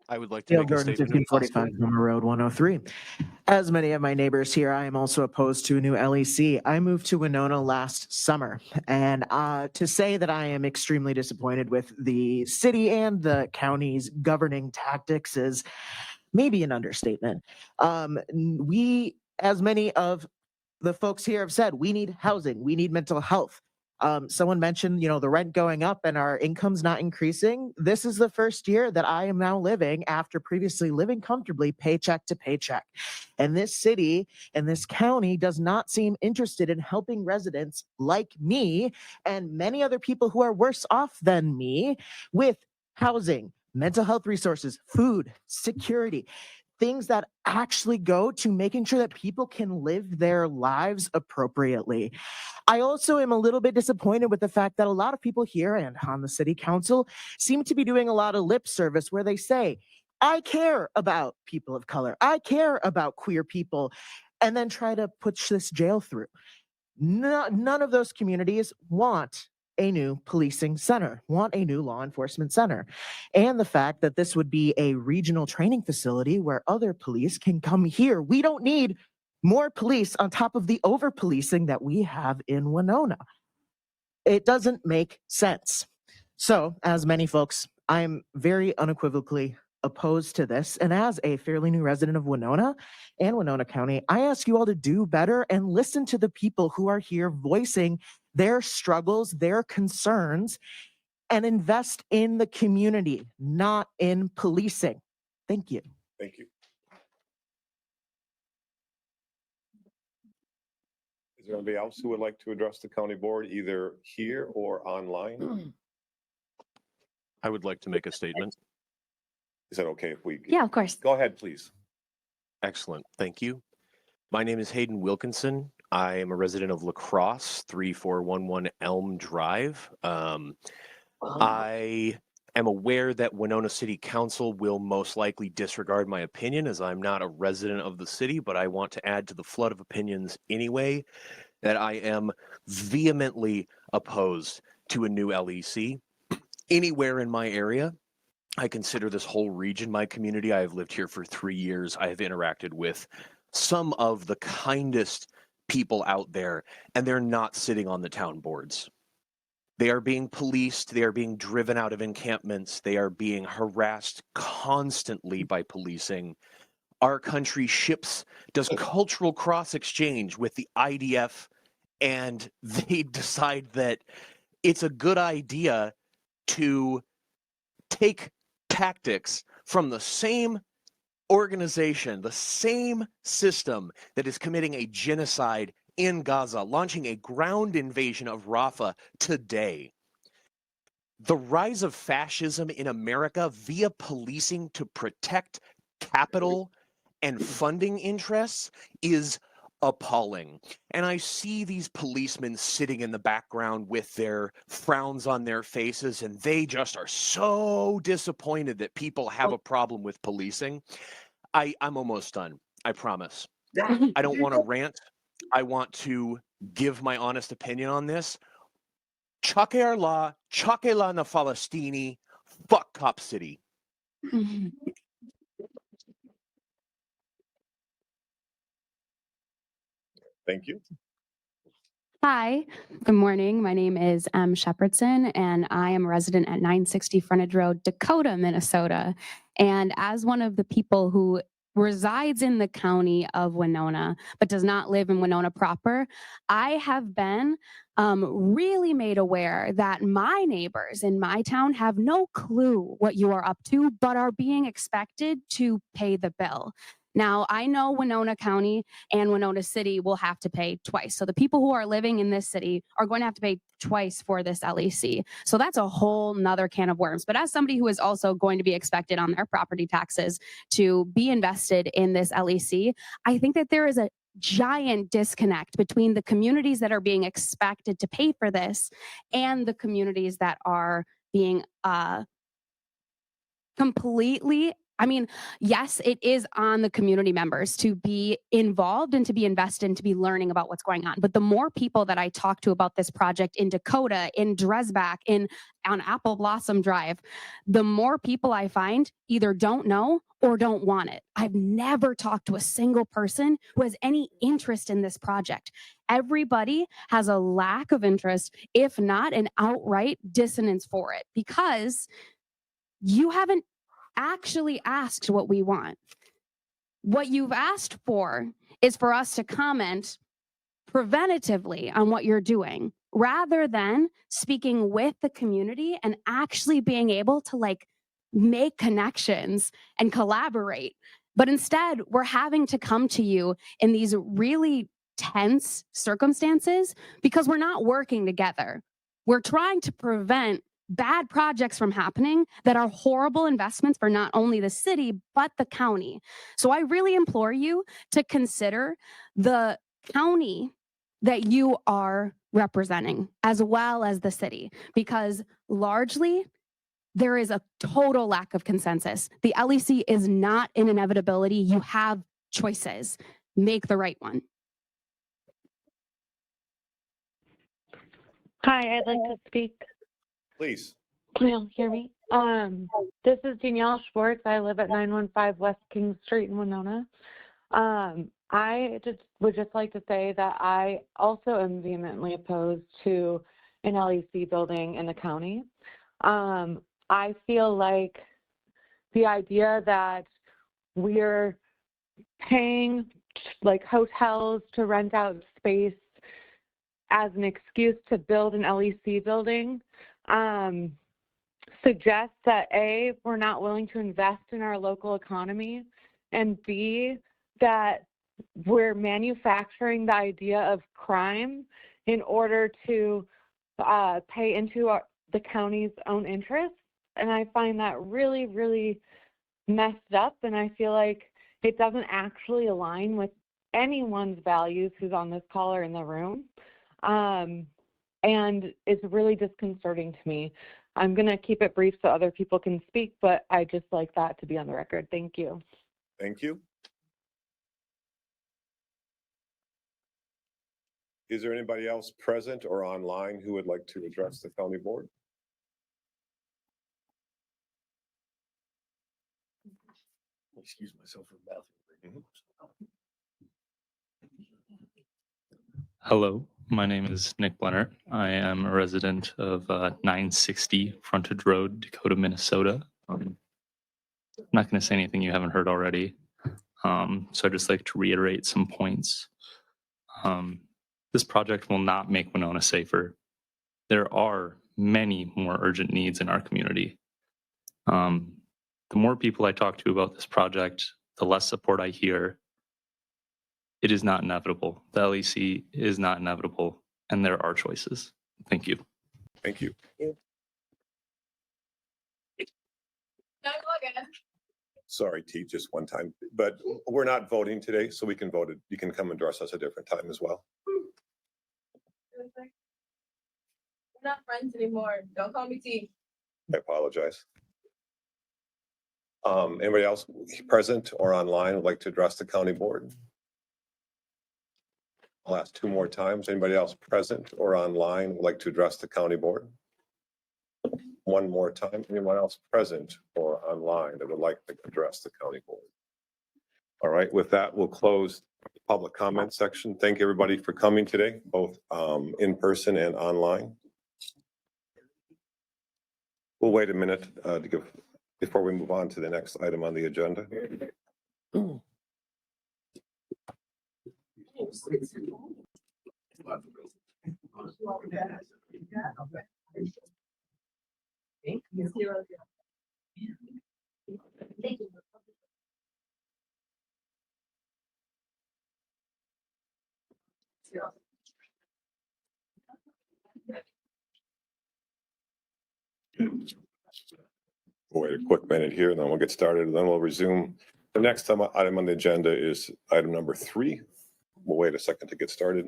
I would like to Dale make a Jordan, statement. if 1545 possible. Homer Road 103. As many of my neighbors here, I am also opposed to a new LEC. I moved to Winona last summer, and to say that I am extremely disappointed with the city and the county's governing tactics is maybe an understatement. We, as many of the folks here have said, we need housing, we need mental health. Someone mentioned, the rent going up and our income's not increasing. This is the first year that I am now living after previously living comfortably paycheck to paycheck. And this city and this county does not seem interested in helping residents like me and many other people who are worse off than me with housing, mental health resources, food, security, things that actually go to making sure that people can live their lives appropriately. I also am a little bit disappointed with the fact that a lot of people here and on the city council seem to be doing a lot of lip service where they say, I care about people of color, I care about queer people, and then try to push this jail through. None of those communities want a new policing center, want a new law enforcement center. And the fact that this would be a regional training facility where other police can come here. We don't need more police on top of the over-policing that we have in Winona. It doesn't make sense. So, as many folks, I'm very unequivocally opposed to this. And as a fairly new resident of Winona and Winona County, I ask you all to do better and listen to the people who are here voicing their struggles, their concerns, and invest in the community, not in policing. Thank you. Thank you. Is there anybody else who would like to address the county board, either here or online? I would like to make a statement. Is that okay if we? Yeah, of course. Go ahead, please. Excellent. Thank you. My name is Hayden Wilkinson. I am a resident of La Crosse, 3411 Elm Drive. I am aware that Winona City Council will most likely disregard my opinion as I'm not a resident of the city, but I want to add to the flood of opinions anyway that I am vehemently opposed to a new LEC anywhere in my area. I consider this whole region my community. I have lived here for 3 years. I have interacted with some of the kindest people out there, and they're not sitting on the town boards. They are being policed. They are being driven out of encampments. They are being harassed constantly by policing. Our country does cultural cross exchange with the IDF, and they decide that it's a good idea to take tactics from the same organization, the same system that is committing a genocide in Gaza, launching a ground invasion of Rafah today. The rise of fascism in America via policing to protect capital and funding interests is appalling. And I see these policemen sitting in the background with their frowns on their faces, and they just are so disappointed that people have a problem with policing. I'm almost done. I promise. I don't want to rant. I want to give my honest opinion on this. Chake Allah, Chake Lana Falastini, fuck Cop City. Thank you. Hi, good morning. My name is M. Shepherdson, and I am a resident at 960 Frontage Road, Dakota, Minnesota. And as one of the people who resides in the county of Winona, but does not live in Winona proper, I have been really made aware that my neighbors in my town have no clue what you are up to, but are being expected to pay the bill. Now, I know Winona County and Winona City will have to pay twice. So the people who are living in this city are going to have to pay twice for this LEC. So that's a whole nother can of worms. But as somebody who is also going to be expected on their property taxes to be invested in this LEC, I think that there is a giant disconnect between the communities that are being expected to pay for this and the communities that are being completely, I mean, yes, it is on the community members to be involved and to be invested and to be learning about what's going on. But the more people that I talk to about this project in Dakota, in Dresbach, on Apple Blossom Drive, the more people I find either don't know or don't want it. I've never talked to a single person who has any interest in this project. Everybody has a lack of interest, if not an outright dissonance for it, because you haven't actually asked what we want. What you've asked for is for us to comment preventatively on what you're doing, rather than speaking with the community and actually being able to make connections and collaborate. But instead, we're having to come to you in these really tense circumstances because we're not working together. We're trying to prevent bad projects from happening that are horrible investments for not only the city, but the county. So I really implore you to consider the county that you are representing, as well as the city, because largely there is a total lack of consensus. The LEC is not an inevitability. You have choices. Make the right one. Hi, I'd like to speak. Please. Can you hear me? This is Danielle Schwartz. I live at 915 West King Street in Winona. I would just like to say that I also am vehemently opposed to an LEC building in the county. I feel like the idea that we're paying like hotels to rent out space as an excuse to build an LEC building suggests that A, we're not willing to invest in our local economy, and B, that we're manufacturing the idea of crime in order to pay into the county's own interests. And I find that really, really messed up, and I feel like it doesn't actually align with anyone's values who's on this call or in the room. And it's really disconcerting to me. I'm going to keep it brief so other people can speak, but I just like that to be on the record. Thank you. Thank you. Is there anybody else present or online who would like to address the county board? Excuse myself for the bathroom. Hello, my name is Nick Blenner. I am a resident of 960 Frontage Road, Dakota, Minnesota. I'm not going to say anything you haven't heard already. So I'd just like to reiterate some points. This project will not make Winona safer. There are many more urgent needs in our community. The more people I talk to about this project, the less support I hear. It is not inevitable. The LEC is not inevitable, and there are choices. Thank you. Thank you. Sorry, T, just one time, but we're not voting today, so we can vote it. You can come and address us a different time as well. We're not friends anymore. Don't call me T. I apologize. Anybody else present or online would like to address the county board? I'll ask two more times. Anybody else present or online would like to address the county board? One more time. Anyone else present or online that would like to address the county board? All right, with that, we'll close Public comment section. Thank everybody for coming today, both in person and online. We'll wait a minute to give before we move on to the next item on the agenda. We'll wait a quick minute here, and then we'll get started, and then we'll resume. The next item on the agenda is item number 3. We'll wait a second to get started.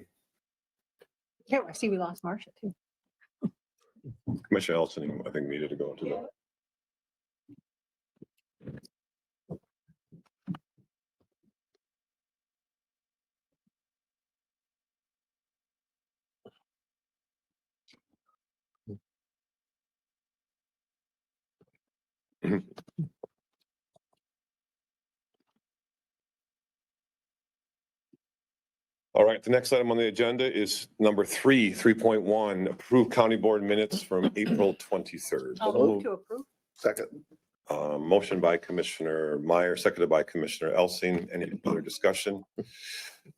Yeah, I see we lost Marcia too. Commissioner Elson, I think, needed to go into the. All right, the next item on the agenda is number 3.1, approve county board minutes from April 23rd. I'll move to approve. Second. Motion by Commissioner Meyer, seconded by Commissioner Elsing. Any other discussion?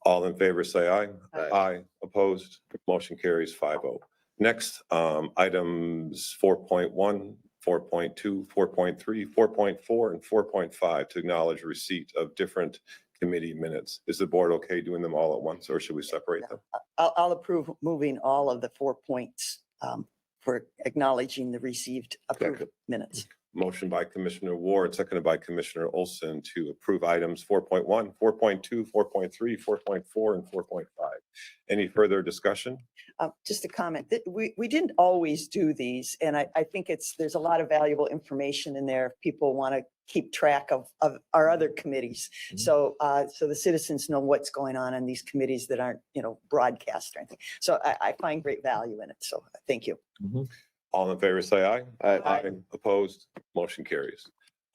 All in favor, say aye. Aye. Opposed? Motion carries 5-0. Next, items 4.1, 4.2, 4.3, 4.4, and 4.5 to acknowledge receipt of different committee minutes. Is the board okay doing them all at once, or should we separate them? I'll approve moving all of the 4 points for acknowledging the received approved minutes. Motion by Commissioner Ward, seconded by Commissioner Olson to approve items 4.1, 4.2, 4.3, 4.4, and 4.5. Any further discussion? Just a comment that we didn't always do these, and I think there's a lot of valuable information in there if people want to keep track of our other committees. So the citizens know what's going on in these committees that aren't, broadcast or anything. So I find great value in it. So thank you. All in favor, say aye. Aye. Opposed? Motion carries.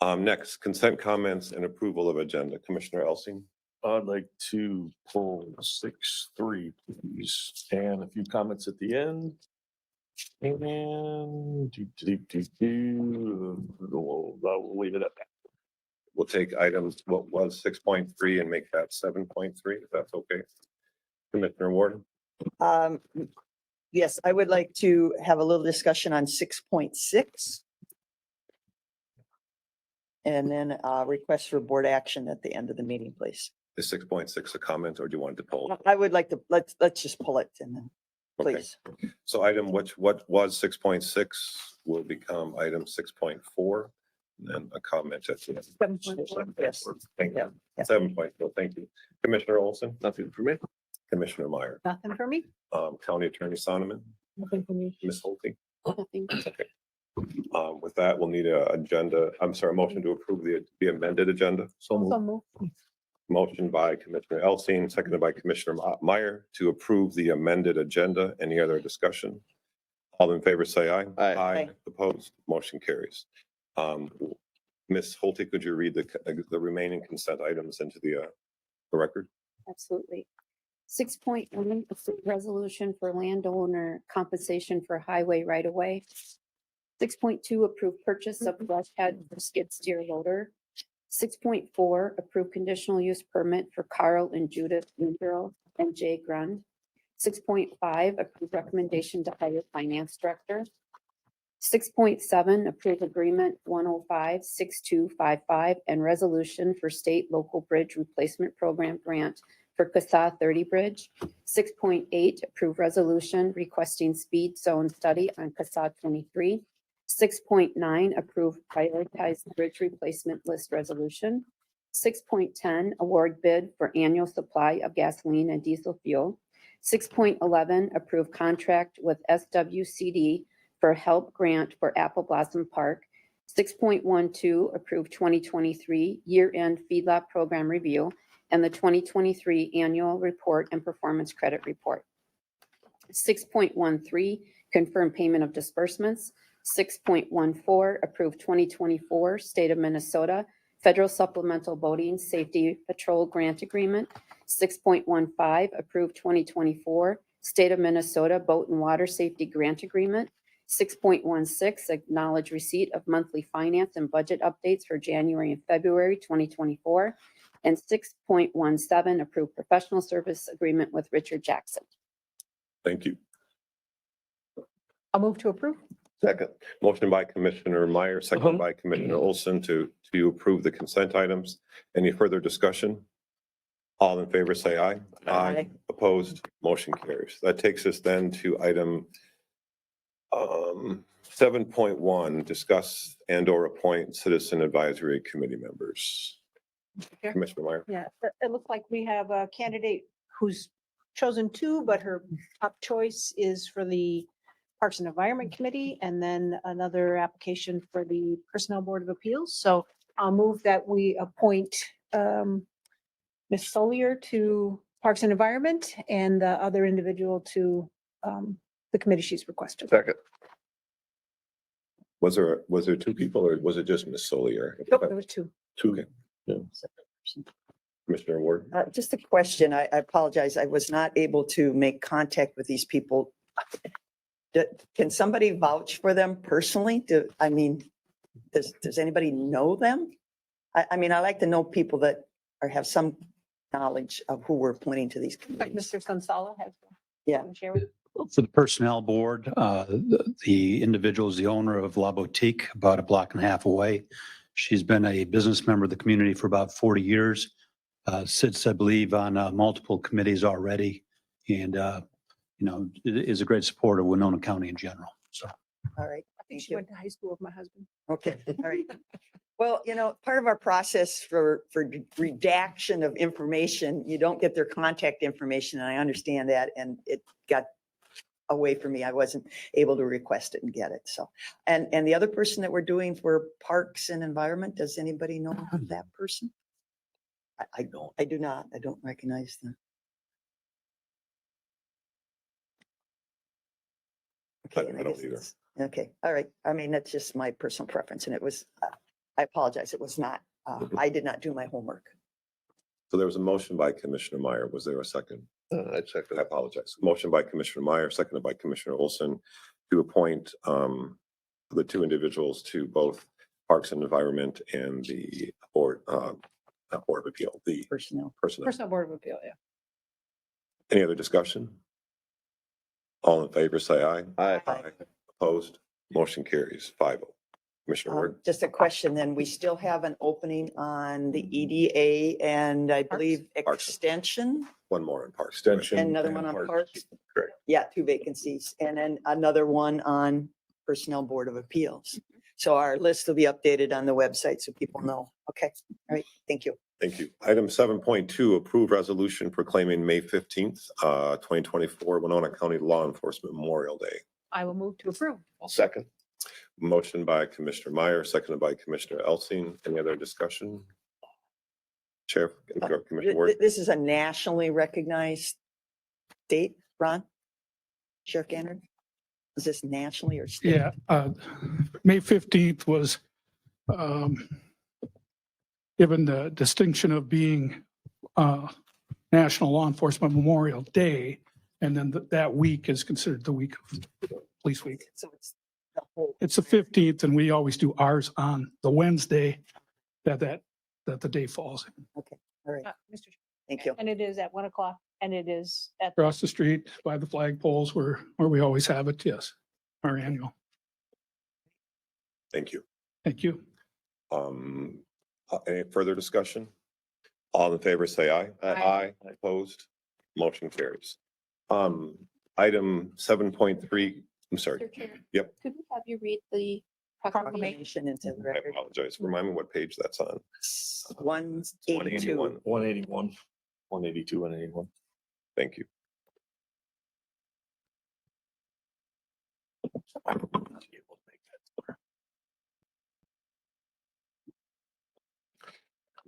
Next, consent comments and approval of agenda. Commissioner Elsing. I'd like to pull 6.3, please, and a few comments at the end. And I'll leave it at that. We'll take items, what was 6.3 and make that 7.3, if that's okay. Commissioner Ward. Yes, I would like to have a little discussion on 6.6. And then request for board action at the end of the meeting, please. Is 6.6 a comment, or do you want to poll? I would like to, let's just pull it and then, Okay. please. So item what was 6.6 will become item 6.4, and then a comment at the end. 7.4, yes. Thank you. Yeah. 7.4, thank you. Commissioner Olson. Nothing for me. Commissioner Meyer. Nothing for me. County Attorney Sonneman. Nothing for me. Ms. Holte. Nothing. Okay. With that, we'll need a motion to approve the amended agenda. So move. Motion by Commissioner Elsing, seconded by Commissioner Meyer to approve the amended agenda. Any other discussion? All in favor, say aye. Aye. Opposed? Motion carries. Ms. Holte, could you read the remaining consent items into the record? Absolutely. 6.1, resolution for landowner compensation for highway right of way. 6.2, approve purchase of brush head for skid steer loader. 6.4, approve conditional use permit for Carl and Judith Winterl and Jay Grund. 6.5, approve recommendation to hire finance director. 6.7, approve agreement 105-6255 and resolution for state local bridge replacement program grant for CASA 30 bridge. 6.8, approve resolution requesting speed zone study on CASA 23. 6.9, approve prioritized bridge replacement list resolution. 6.10, award bid for annual supply of gasoline and diesel fuel. 6.11, approve contract with SWCD for help grant for Apple Blossom Park. 6.12, approve 2023 year-end feedlot program review and the 2023 annual report and performance credit report. 6.13, confirm payment of disbursements. 6.14, approve 2024 State of Minnesota Federal Supplemental Boating Safety Patrol Grant Agreement. 6.15, approve 2024 State of Minnesota Boat and Water Safety Grant Agreement. 6.16, acknowledge receipt of monthly finance and budget updates for January and February 2024. And 6.17, approve professional service agreement with Richard Jackson. Thank you. I'll move to approve. Second. Motion by Commissioner Meyer, seconded by Commissioner Olson to approve the consent items. Any further discussion? All in favor, say aye. Aye. Opposed, motion carries. That takes us then to item 7.1, discuss and/or appoint citizen advisory committee members. Chair? Commissioner Meyer. Yeah, it looks like we have a candidate who's chosen two, but her top choice is for the Parks and Environment Committee, and then another application for the Personnel Board of Appeals. So I'll move that we appoint Ms. Solier to Parks and Environment and the other individual to the committee she's requested. Second. Was there two people or was it just Ms. Solier? Nope, there was two. Two. Okay. Yeah. Commissioner Ward. Just a question. I apologize. I was not able to make contact with these people. Can somebody vouch for them personally? Does anybody know them? I mean, I like to know people that have some knowledge of who we're appointing to these Like committees. Mr. Sansala has. Yeah. Can you share with- For the personnel board, the individual is the owner of La Boutique, about a block and a half away. She's been a business member of the community for about 40 years. Sits, I believe, on multiple committees already, and is a great supporter of Winona County in general. So, All right. I think she went to high school with my husband. Okay, all right. Well, part of our process for redaction of information, you don't get their contact information, and I understand that, and it got away from me. I wasn't able to request it and get it, so. And the other person that we're doing for Parks and Environment, does anybody know that person? I don't. I do not. I don't recognize them. Okay, and I don't guess either. it's- Okay, all right. I mean, that's just my personal preference, and it was, I apologize, it was not, I did not do my homework. So there was a motion by Commissioner Meyer. Was there a second? I second. I apologize. Motion by Commissioner Meyer, seconded by Commissioner Olson to appoint the two individuals to both Parks and Environment and the Board of Appeal, the Personnel. Personnel Board of Appeal, yeah. Any other discussion? All in favor, say aye. Aye. Opposed? Motion carries 5-0. Commissioner Ward. Just a question, then, we still have an opening on the EDA and I believe Parks. extension, One more in Parks. and another one on Parks. Correct. Yeah, 2 vacancies, and then another one on Personnel Board of Appeals. So our list will be updated on the website so people know. Okay, all right, thank you. Thank you. Item 7.2, approve resolution proclaiming May 15th, 2024 Winona County Law Enforcement Memorial Day. I will move to approve. Second. Motion by Commissioner Meyer, seconded by Commissioner Elsing. Any other discussion? Chair, Commissioner Ward. This is a nationally recognized date, Ron? Sheriff Gander? Is this nationally or state? Yeah, May 15th was given the distinction of being National Law Enforcement Memorial Day, and then that week is considered the week of Police Week. So it's the whole. It's the 15th, and we always do ours on the Wednesday that the day falls in. Okay, all right, Mr. Chair. thank you. And it is at 1 o'clock, and it is at Across the street by the flagpoles where we always have it, yes, our annual. Thank you. Thank you. Any further discussion? All in favor, say aye. Aye. Opposed? Motion carries. Item 7.3, I'm sorry. Mr. Chair, Yep, could we have you read the proclamation? Proclamation into the I record. apologize. Remind me what page that's on. 182. 181, 182, 181. Thank you.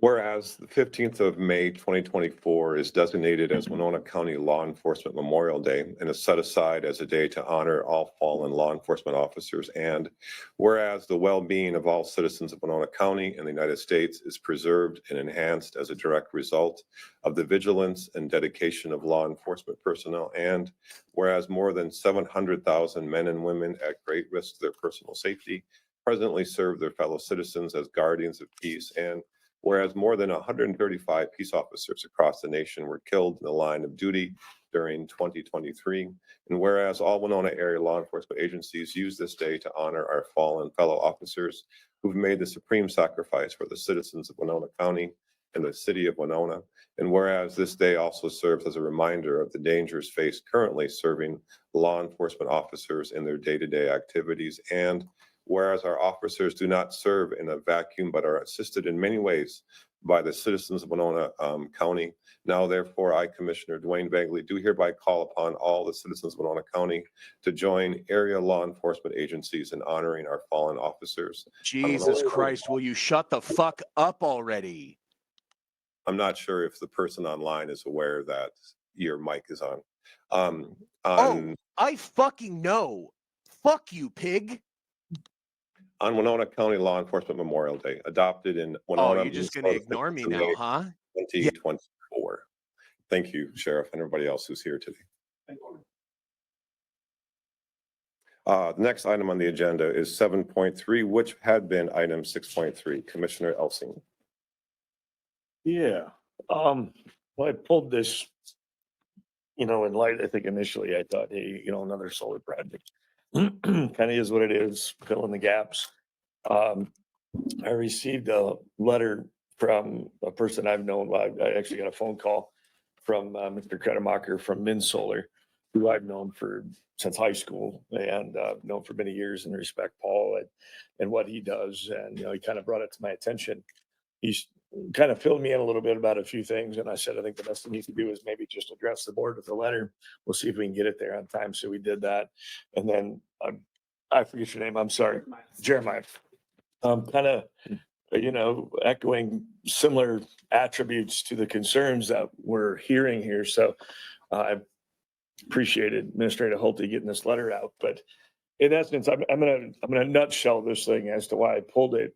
Whereas the 15th of May, 2024 is designated as Winona County Law Enforcement Memorial Day and is set aside as a day to honor all fallen law enforcement officers. And whereas the well-being of all citizens of Winona County and the United States is preserved and enhanced as a direct result of the vigilance and dedication of law enforcement personnel. And whereas more than 700,000 men and women at great risk to their personal safety presently serve their fellow citizens as guardians of peace. And whereas more than 135 peace officers across the nation were killed in the line of duty during 2023, and whereas all Winona area law enforcement agencies use this day to honor our fallen fellow officers who've made the supreme sacrifice for the citizens of Winona County and the city of Winona, and whereas this day also serves as a reminder of the dangers faced currently serving law enforcement officers in their day-to-day activities, and whereas our officers do not serve in a vacuum but are assisted in many ways by the citizens of Winona County. Now, therefore, I, Commissioner Dwayne Bagley, do hereby call upon all the citizens of Winona County to join area law enforcement agencies in honoring our fallen officers. Jesus Christ, will you shut the fuck up already? I'm not sure if the person online is aware that your mic is on. Oh, I fucking know. Fuck you, pig. On Winona County Law Enforcement Memorial Day, adopted in Winona. Oh, you're just going to ignore me now, huh? 2024. Thank you, Sheriff, and everybody else who's here today. The next item on the agenda is 7.3, which had been item 6.3. Commissioner Elsing. Yeah, well, I pulled this, in light, I think initially I thought, hey, another solar project. Kind of is what it is, fill in the gaps. I received a letter from a person I've known. I actually got a phone call from Mr. Kretemacher from Min Solar, who I've known since high school and known for many years and respect Paul and what he does. And, he kind of brought it to my attention. He's kind of filled me in a little bit about a few things. And I said, I think the best thing you can do is maybe just address the board with a letter. We'll see if we can get it there on time. So we did that. And then I forget your name. I'm sorry. Jeremiah. Kind of, echoing similar attributes to the concerns that we're hearing here. So I appreciated Administrator Hulte getting this letter out. But in essence, I'm gonna nutshell this thing as to why I pulled it,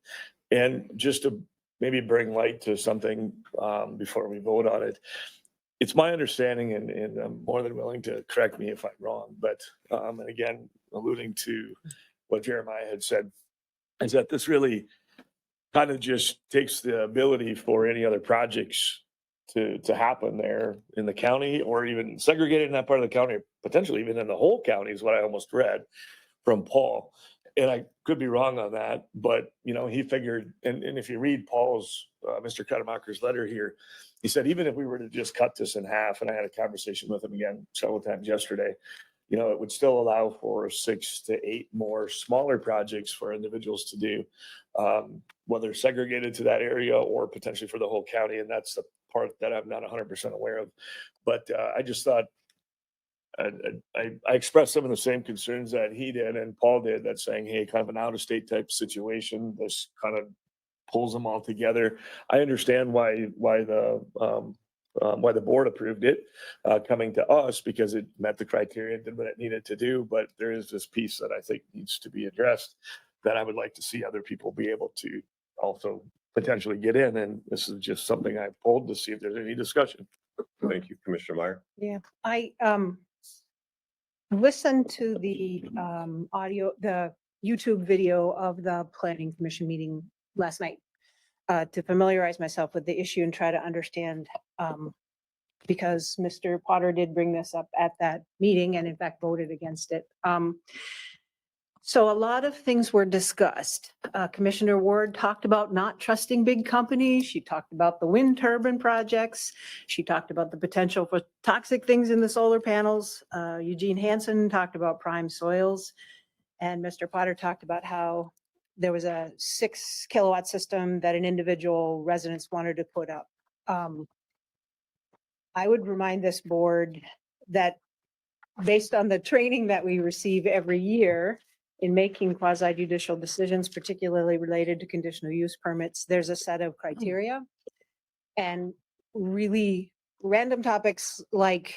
and just to maybe bring light to something before we vote on it. It's my understanding, and I'm more than willing to correct me if I'm wrong, but and again, alluding to what Jeremiah had said, is that this really kind of just takes the ability for any other projects to happen there in the county, or even segregated in that part of the county, potentially even in the whole county is what I almost read from Paul. And I could be wrong on that, but he figured, and if you read Paul's, Mr. Kretemacher's letter here, he said, even if we were to just cut this in half, and I had a conversation with him again several times yesterday, it would still allow for 6 to 8 more smaller projects for individuals to do, whether segregated to that area or potentially for the whole county. And that's the part that I'm not 100% aware of. But I just thought I expressed some of the same concerns that he did and Paul did, that saying, hey, kind of an out-of-state type situation, this kind of pulls them all together. I understand why the board approved it coming to us, because it met the criteria and did what it needed to do. But there is this piece that I think needs to be addressed that I would like to see other people be able to also potentially get in. And this is just something I pulled to see if there's any discussion. Thank you, Commissioner Meyer. Yeah, I listened to the audio, the YouTube video of the Planning Commission meeting last night to familiarize myself with the issue and try to understand, because Mr. Potter did bring this up at that meeting and in fact voted against it. So a lot of things were discussed. Commissioner Ward talked about not trusting big companies. She talked about the wind turbine projects. She talked about the potential for toxic things in the solar panels. Eugene Hansen talked about prime soils. And Mr. Potter talked about how there was a 6 kilowatt system that an individual residents wanted to put up. I would remind this board that based on the training that we receive every year in making quasi judicial decisions, particularly related to conditional use permits, there's a set of criteria. and really random topics like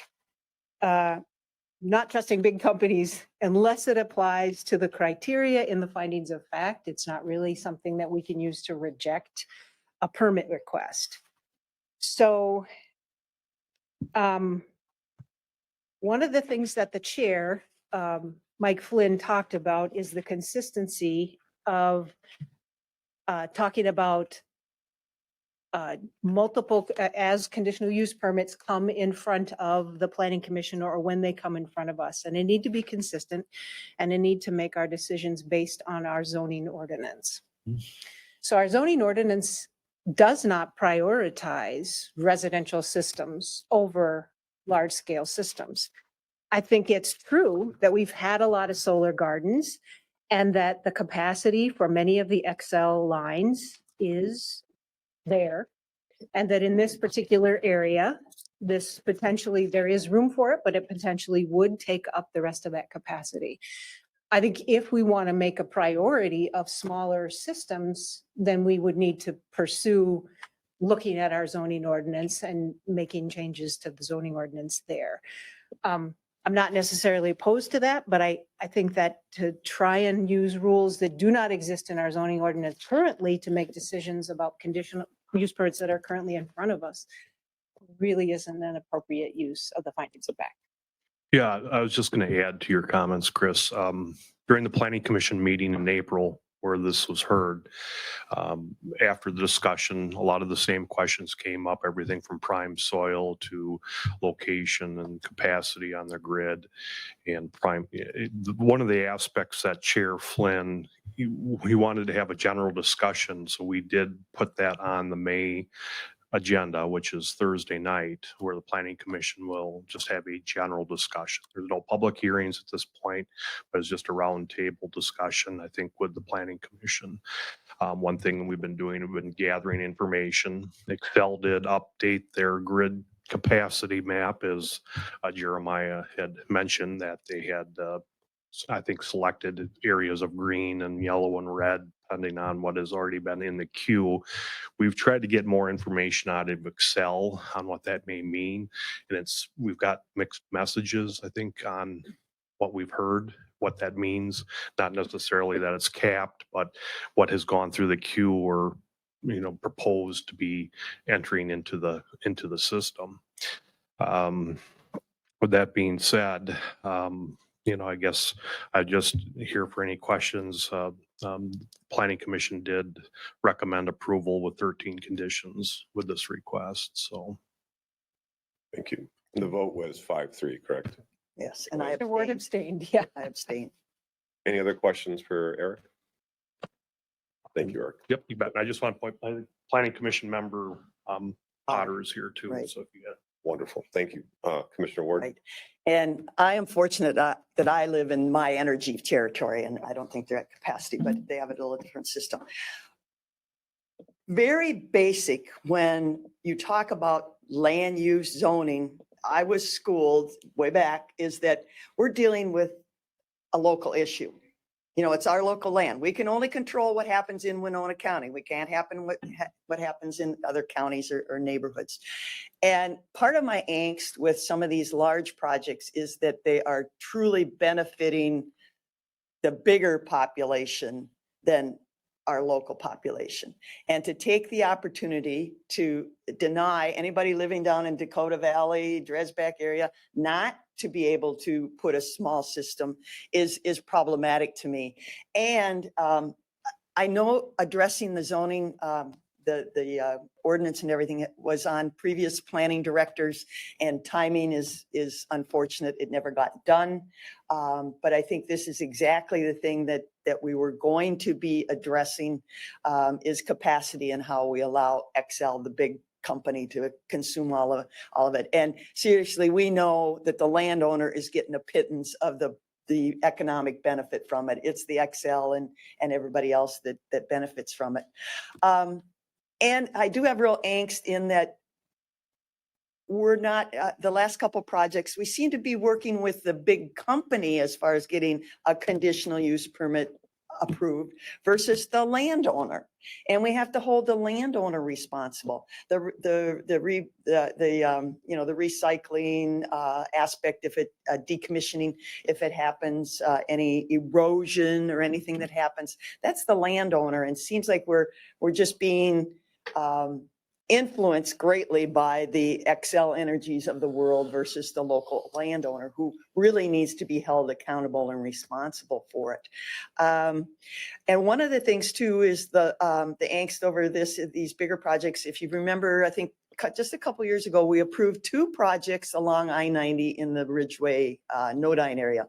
not trusting big companies unless it applies to the criteria in the findings of fact. It's not really something that we can use to reject a permit request. So one of the things that the chair, Mike Flynn, talked about is the consistency of talking about multiple, as conditional use permits come in front of the planning commission or when they come in front of us. And they need to be consistent and they need to make our decisions based on our zoning ordinance. So our zoning ordinance does not prioritize residential systems over large scale systems. I think it's true that we've had a lot of solar gardens and that the capacity for many of the XL lines is there. And that in this particular area, this potentially, there is room for it, but it potentially would take up the rest of that capacity. I think if we want to make a priority of smaller systems, then we would need to pursue looking at our zoning ordinance and making changes to the zoning ordinance there. I'm not necessarily opposed to that, but I think that to try and use rules that do not exist in our zoning ordinance currently to make decisions about conditional use permits that are currently in front of us really isn't an appropriate use of the findings of fact. Yeah, I was just going to add to your comments, Chris. During the Planning Commission meeting in April, where this was heard, after the discussion, a lot of the same questions came up, everything from prime soil to location and capacity on the grid. And one of the aspects that Chair Flynn, he wanted to have a general discussion, so we did put that on the May agenda, which is Thursday night, where the Planning Commission will just have a general discussion. There's no public hearings at this point, but it's just a roundtable discussion, I think, with the Planning Commission. One thing we've been doing, we've been gathering information. Excel did update their grid capacity map, as Jeremiah had mentioned, that they had, I think, selected areas of green and yellow and red, depending on what has already been in the queue. We've tried to get more information out of Excel on what that may mean. And we've got mixed messages, I think, on what we've heard, what that means. Not necessarily that it's capped, but what has gone through the queue or, proposed to be entering into the system. With that being said, I guess I just here for any questions. Planning Commission did recommend approval with 13 conditions with this request, so. Thank you. And the vote was 5-3, correct? Yes, and I The word abstained, yeah. I abstain. Any other questions for Eric? Thank you, Eric. Yep, you bet. I just want to point, Planning Commission member Potter is here too, Right. so if you got. Wonderful. Thank you, Commissioner Ward. Right. And I am fortunate that I live in my energy territory, and I don't think they're at capacity, but they have a little different system. Very basic when you talk about land use zoning, I was schooled way back, is that we're dealing with a local issue. It's our local land. We can only control what happens in Winona County. We can't happen what happens in other counties or neighborhoods. And part of my angst with some of these large projects is that they are truly benefiting the bigger population than our local population. And to take the opportunity to deny anybody living down in Dakota Valley, Dresbach area, not to be able to put a small system is problematic to me. And I know addressing the zoning, the ordinance and everything was on previous planning directors, and timing is unfortunate. It never got done. But I think this is exactly the thing that we were going to be addressing, is capacity and how we allow XL, the big company, to consume all of it. And seriously, we know that the landowner is getting a pittance of the economic benefit from it. It's the XL and everybody else that benefits from it. And I do have real angst in that we're not, the last couple projects, we seem to be working with the big company as far as getting a conditional use permit approved versus the landowner. And we have to hold the landowner responsible. The recycling aspect, if it decommissioning, if it happens, any erosion or anything that happens, that's the landowner. And it seems like we're just being influenced greatly by the Xcel Energies of the world versus the local landowner, who really needs to be held accountable and responsible for it. And one of the things too is the angst over these bigger projects. If you remember, I think just a couple years ago, we approved 2 projects along I-90 in the Ridgeway, Nodine area.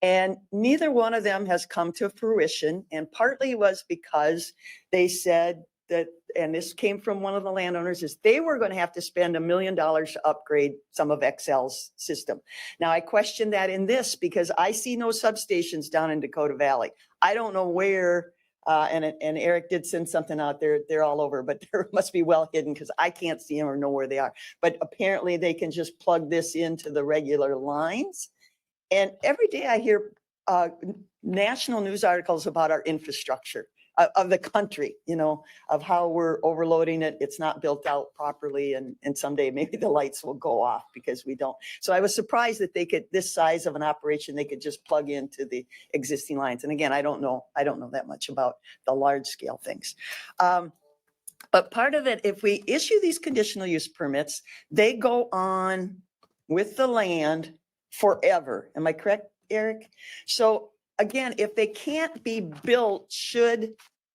And neither one of them has come to fruition. And partly was because they said that, and this came from one of the landowners, is they were going to have to spend $1 million to upgrade some of Xcel's system. Now, I question that in this because I see no substations down in Dakota Valley. I don't know where, and Eric did send something out there. They're all over, but they must be well hidden because I can't see them or know where they are. But apparently they can just plug this into the regular lines. And every day I hear national news articles about our infrastructure of the country, of how we're overloading it. It's not built out properly. And someday maybe the lights will go off because we don't. So I was surprised that they could, this size of an operation, they could just plug into the existing lines. And again, I don't know that much about the large scale things. But part of it, if we issue these conditional use permits, they go on with the land forever. Am I correct, Eric? So again, if they can't be built,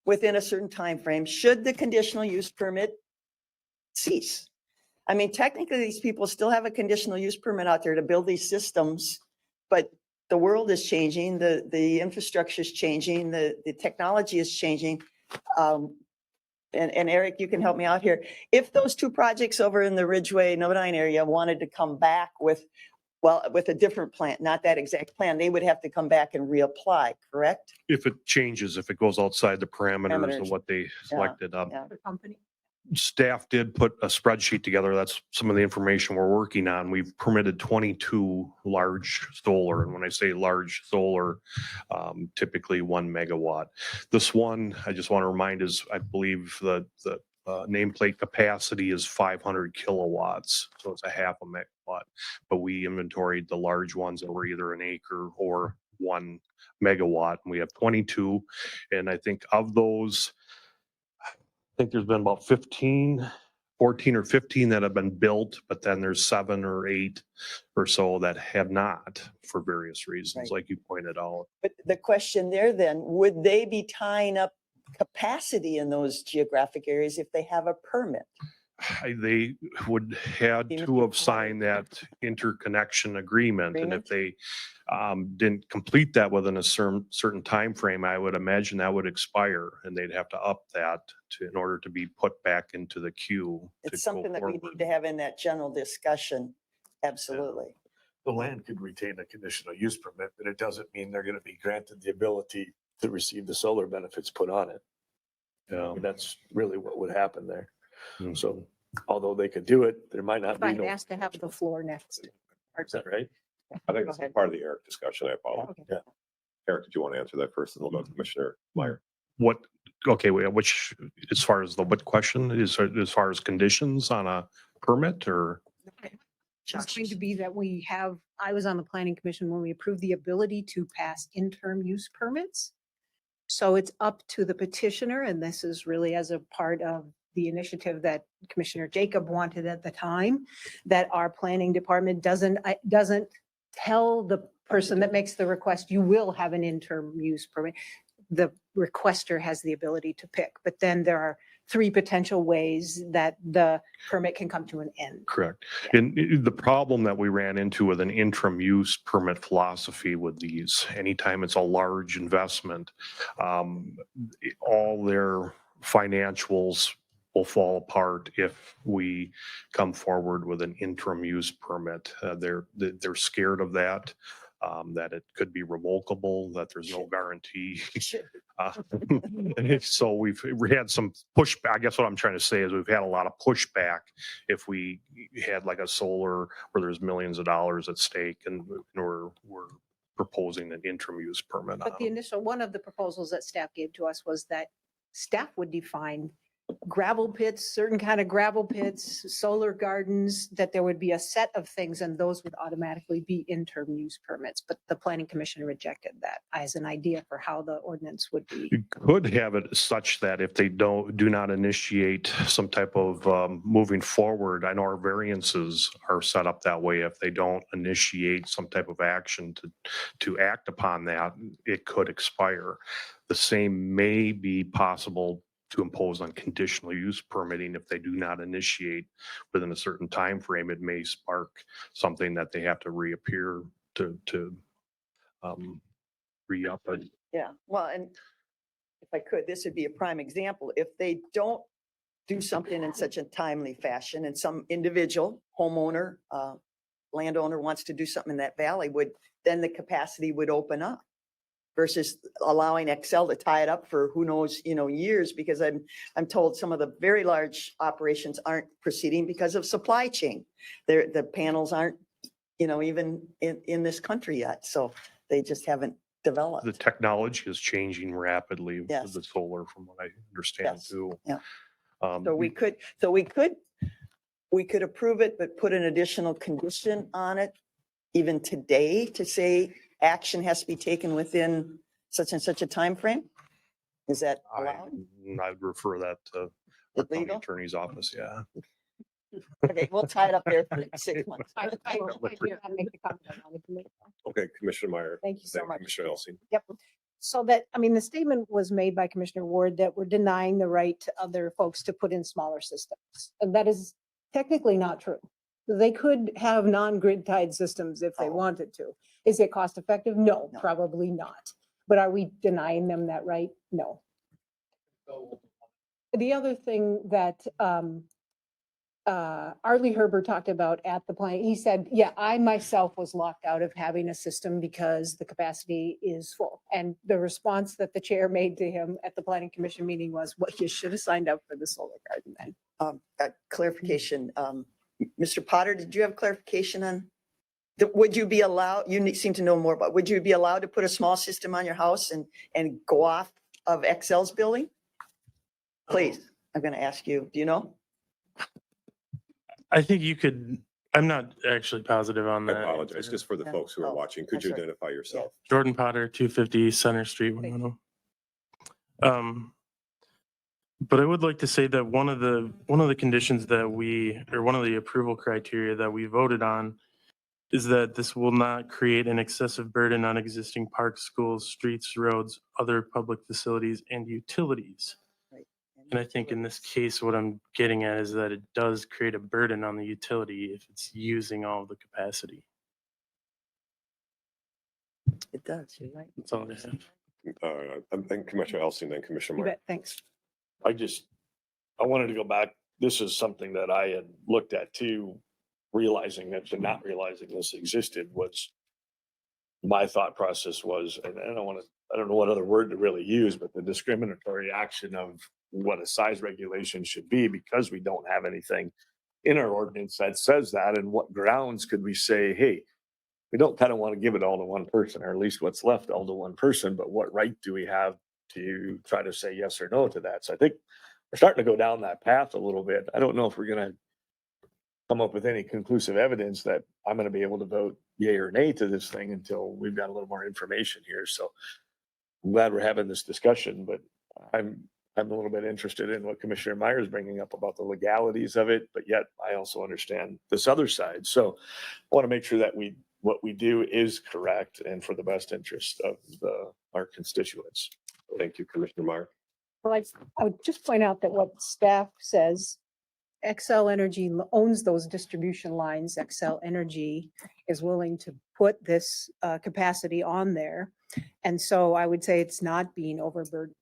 within a certain time frame, should the conditional use permit cease? I mean, technically, these people still have a conditional use permit out there to build these systems, but the world is changing, the infrastructure is changing, the technology is changing. And Eric, you can help me out here. If those 2 projects over in the Ridgeway, Nodine area wanted to come back with a different plan, not that exact plan, they would have to come back and reapply, correct? If it changes, if it goes outside the parameters of what they selected. The company. Staff did put a spreadsheet together. That's some of the information we're working on. We've permitted 22 large solar. And when I say large solar, typically 1 megawatt. This one, I just want to remind is, I believe the nameplate capacity is 500 kilowatts. So it's a half a megawatt, but we inventoried the large ones that were either an acre or 1 megawatt. And we have 22. And I think of those, I think there's been about 14 or 15 that have been built, but then there's 7 or 8 or so that have not for various reasons, like you pointed out. But the question there then, would they be tying up capacity in those geographic areas if they have a permit? They would had to have signed that interconnection agreement. And if they didn't complete that within a certain time frame, I would imagine that would expire and they'd have to up that in order to be put back into the queue. It's something that we need to have in that general discussion. Absolutely. The land could retain a conditional use permit, but it doesn't mean they're going to be granted the ability to receive the solar benefits put on it. And that's really what would happen there. So although they could do it, there might not be no. Asked to have the floor next. Is that right? I think that's part of the Eric discussion. I apologize. Okay. Yeah. Eric, did you want to answer that first? And we'll go to Commissioner Meyer. Which, as far as what question is, as far as conditions on a permit or? It's going to be that I was on the planning commission when we approved the ability to pass interim use permits. So it's up to the petitioner, and this is really as a part of the initiative that Commissioner Jacob wanted at the time, that our planning department doesn't tell the person that makes the request, you will have an interim use permit. The requester has the ability to pick, but then there are 3 potential ways that the permit can come to an end. Correct. And the problem that we ran into with an interim use permit philosophy with these, anytime it's a large investment, all their financials will fall apart if we come forward with an interim use permit. They're scared of that. That it could be revocable, that there's no guarantee. So we had some pushback. I guess what I'm trying to say is we've had a lot of pushback if we had like a solar where there's millions of dollars at stake and we're proposing an interim use permit But the on. initial, one of the proposals that staff gave to us was that staff would define gravel pits, certain kind of gravel pits, solar gardens, that there would be a set of things and those would automatically be interim use permits. But the planning commission rejected that as an idea for how the ordinance would be. You could have it such that if they do not initiate some type of moving forward, I know our variances are set up that way. If they don't initiate some type of action to act upon that, it could expire. The same may be possible to impose on conditional use permitting. If they do not initiate within a certain time frame, it may spark something that they have to reappear to re-up it. Yeah, well, and if I could, this would be a prime example. If they don't do something in such a timely fashion and some individual homeowner, landowner wants to do something in that valley, then the capacity would open up versus allowing Excel to tie it up for who knows, years, because I'm told some of the very large operations aren't proceeding because of supply chain. The panels aren't, even in this country yet. So they just haven't developed. The technology is changing rapidly Yes. with the solar, from what I understand Yes. too. Yeah. Um, So we could approve it, but put an additional condition on it even today to say action has to be taken within such and such a time frame. Is that allowed? I'd refer that to the county Legal? attorney's office, yeah. Okay, we'll tie it up there for 6 months. I did not make the comment I wanted to make. Okay, Commissioner Meyer. Thank you so then much. Commissioner Elsing. Yep. So that, the statement was made by Commissioner Ward that we're denying the right to other folks to put in smaller systems. And that is technically not true. They could have non-grid tied systems if they wanted to. Is it cost effective? No, No. probably not. But are we denying them that right? No. The other thing that Arlie Herber talked about at the plant, he said, yeah, I myself was locked out of having a system because the capacity is full. And the response that the chair made to him at the planning commission meeting was, well, you should have signed up for the solar garden then. Clarification, Mr. Potter, did you have clarification on? Would you be allowed, seem to know more about, would you be allowed to put a small system on your house and go off of Excel's building? Please, I'm going to ask you, do you know? I think you could, I'm not actually positive on I that. apologize, just for the Yeah. folks who are Oh, watching. Could that's you right. identify yourself? Jordan Potter, 250 Center Street, Winona. But I would like to say that one of the conditions that one of the approval criteria that we voted on is that this will not create an excessive burden on existing parks, schools, streets, roads, other public facilities, and utilities. Right. And I think in this case, what I'm getting at is that it does create a burden on the utility if it's using all of the capacity. It does, you're right. That's all I have. I think Commissioner Elsing, then Commissioner You Meyer. bet, thanks. I wanted to go back. This is something that I had looked at too, realizing that, and not realizing this existed was my thought process was, and I don't know what other word to really use, but the discriminatory action of what a size regulation should be, because we don't have anything in our ordinance that says that. And what grounds could we say, hey, we don't kind of want to give it all to one person, or at least what's left all to one person, but what right do we have to try to say yes or no to that? So I think we're starting to go down that path a little bit. I don't know if we're going to come up with any conclusive evidence that I'm going to be able to vote yay or nay to this thing until we've got a little more information here. So I'm glad we're having this discussion, but I'm a little bit interested in what Commissioner Meyer is bringing up about the legalities of it, but yet I also understand this other side. So I want to make sure that what we do is correct and for the best interest of our constituents. Thank you, Commissioner Meyer. Well, I would just point out that what staff says, Xcel Energy owns those distribution lines. Xcel Energy is willing to put this capacity on there. And so I would say it's not being overburdened.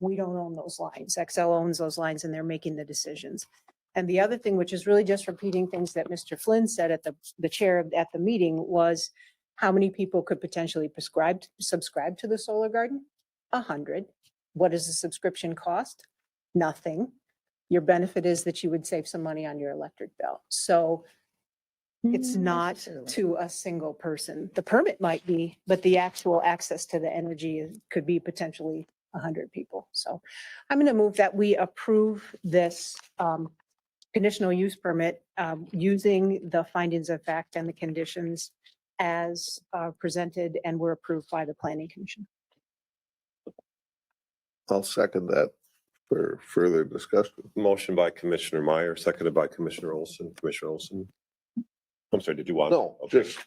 We don't own those lines. Xcel owns those lines and they're making the decisions. And the other thing, which is really just repeating things that Mr. Flynn said at the chair at the meeting, was how many people could potentially subscribe to the solar garden? 100. What does the subscription cost? Nothing. Your benefit is that you would save some money on your electric bill. So It's not necessarily. to a single person. The permit might be, but the actual access to the energy could be potentially 100 people. So I'm going to move that we approve this conditional use permit using the findings of fact and the conditions as presented and were approved by the planning commission. I'll second that for further discussion. Motion by Commissioner Meyer, seconded by Commissioner Olson. Commissioner Olson. I'm sorry, did you want? No, Okay. just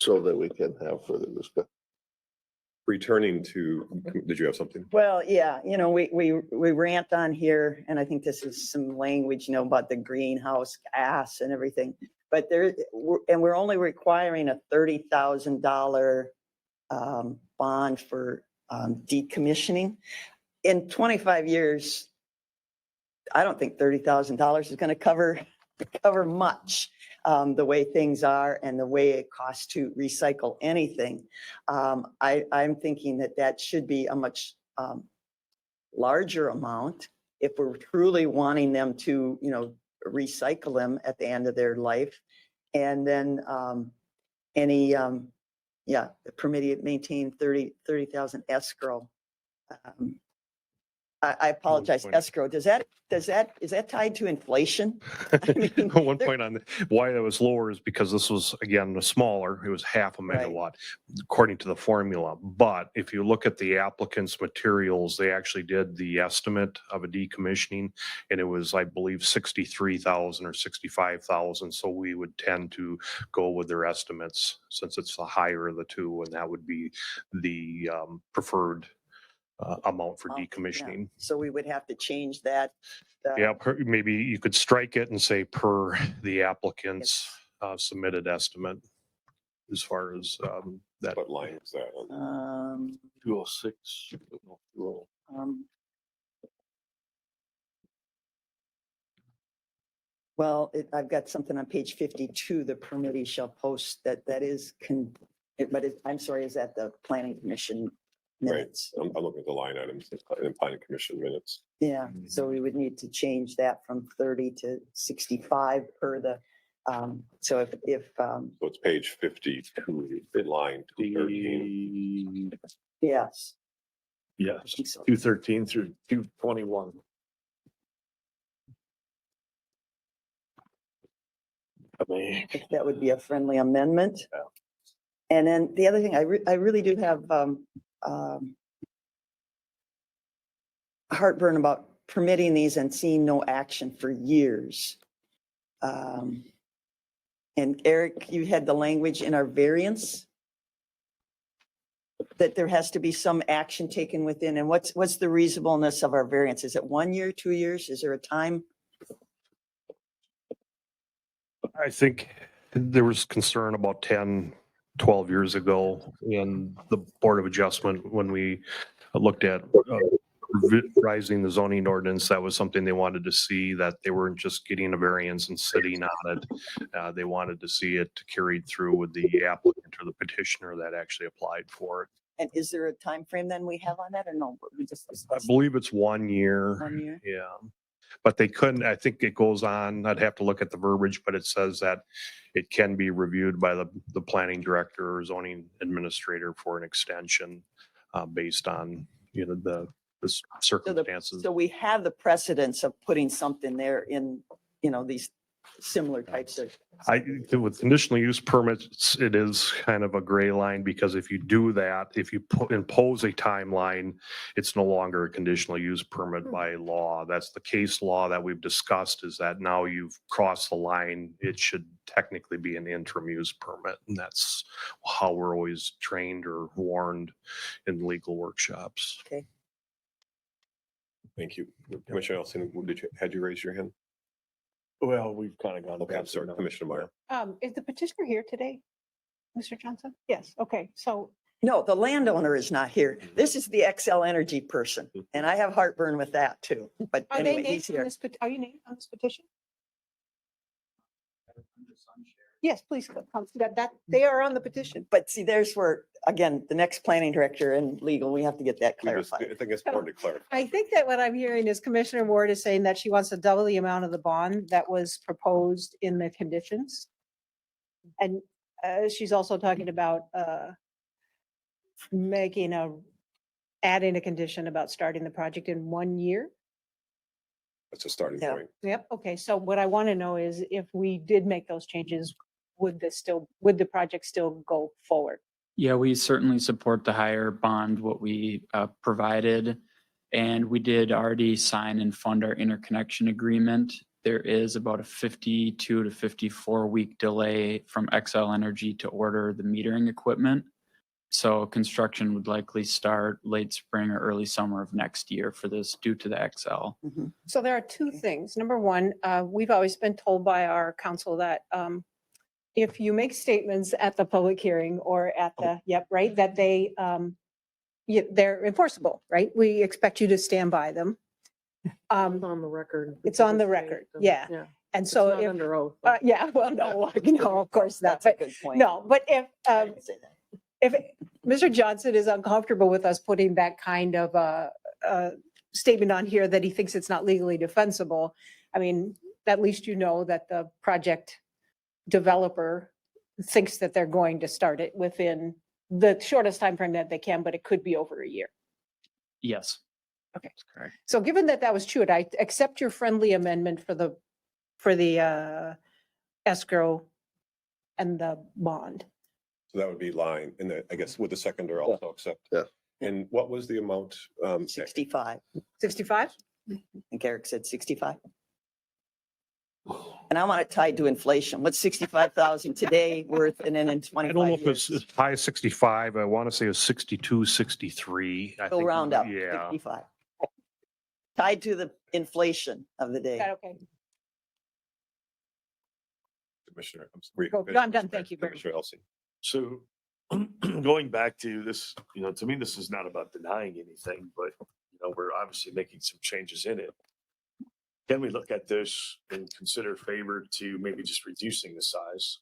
so that we can have further discussion. Returning to, did you have something? Well, yeah, we rant on here, and I think this is some language, about the greenhouse gas and everything. But we're only requiring a $30,000 bond for decommissioning. In 25 years, I don't think $30,000 is going to cover much. The way things are and the way it costs to recycle anything. I'm thinking that should be a much larger amount if we're truly wanting them to, recycle them at the end of their life. And then permitted maintain 30,000 escrow. I apologize, escrow. Is that tied to inflation? One point on why that was lower is because this was, again, a smaller, it was half a megawatt according to the formula. But if you look at the applicant's materials, they actually did the estimate of a decommissioning and it was, I believe, 63,000 or 65,000. So we would tend to go with their estimates since it's the higher of the two, and that would be the preferred amount for decommissioning. Yeah. So we would have to change that. Yeah, maybe you could strike it and say per the applicant's submitted estimate as far as that. What line is that on? 206. Well, I've got something on page 52, the permittee shall post that is, I'm sorry, is that the planning commission minutes? Right. I'm looking at the line items in planning commission minutes. Yeah, so we would need to change that from 30 to 65 per the, so if. So it's page 52, line 213. Yes. Yes, 213 through 221. If that would be a friendly amendment. And then the other thing, I really do have heartburn about permitting these and seeing no action for years. And Eric, you had the language in our variance that there has to be some action taken within. And what's the reasonableness of our variance? Is it 1 year, 2 years? Is there a time? I think there was concern about 10, 12 years ago in the Board of Adjustment when we looked at revising the zoning ordinance. That was something they wanted to see, that they weren't just getting a variance and sitting on it. They wanted to see it carried through with the applicant or the petitioner that actually applied for it. And is there a time frame then we have on that or no? We just I believe it's 1 year. 1 year? Yeah. But they couldn't, I think it goes on, I'd have to look at the verbiage, but it says that it can be reviewed by the planning director or zoning administrator for an extension based on, the circumstances. So we have the precedence of putting something there in, these similar types of. With conditional use permits, it is kind of a gray line because if you do that, if you impose a timeline, it's no longer a conditional use permit by law. That's the case law that we've discussed, is that now you've crossed the line, it should technically be an interim use permit. And that's how we're always trained or warned in legal workshops. Okay. Thank you. Commissioner Nelson, had you raised your hand? Well, we've kind of gone. Okay, I'm sorry, Commissioner Meyer. Is the petitioner here today, Mr. Johnson? Yes. Okay. So No, the landowner is not here. This is the XL Energy person, and I have heartburn with that too. But are they anyway, named he's on here. this? Are you named on this petition? Yes, please come. That they are on the petition. But see, there's where, again, the next planning director and legal, we have to get that I clarified. think it's important to clarify. I think that what I'm hearing is Commissioner Ward is saying that she wants to double the amount of the bond that was proposed in the conditions. And she's also talking about adding a condition about starting the project in 1 year. That's a starting Yeah. point. Yep. Okay. So what I want to know is if we did make those changes, would the project still go forward? Yeah, we certainly support the higher bond, what we provided. And we did already sign and fund our interconnection agreement. There is about a 52 to 54 week delay from XL Energy to order the metering equipment. So construction would likely start late spring or early summer of next year for this due to the XL. So there are two things. Number one, we've always been told by our council that if you make statements at the public hearing or at the, right, that they're enforceable, right? We expect you to stand by them. On the record. It's on the record, yeah. Yeah. And so It's not if, under oath. yeah, well, no, no, of course not. That's a But good point. no, but if, I didn't say that. if Mr. Johnson is uncomfortable with us putting that kind of a statement on here that he thinks it's not legally defensible, I mean, at least you know that the project developer thinks that they're going to start it within the shortest time frame that they can, but it could be over a year. Yes. Okay. That's correct. So given that that was true, I accept your friendly amendment for the escrow and the bond. So that would be line, and I guess with the seconder also accept. Yeah. And what was the amount? 65. 65? I think Eric said 65. And I want it tied to inflation. What's 65,000 today worth and then in I 25 don't know if years? it's as high as 65. I want to say it's 62, 63. I Go think, round up, Yeah. 65. Tied to the inflation of the Is day. that okay? Commissioner. I'm sorry. Go- no, I'm done. Thank you very Commissioner Elsie. So going back to this, to me, this is not about denying anything, but, we're obviously making some changes in it. Can we look at this and consider favor to maybe just reducing the size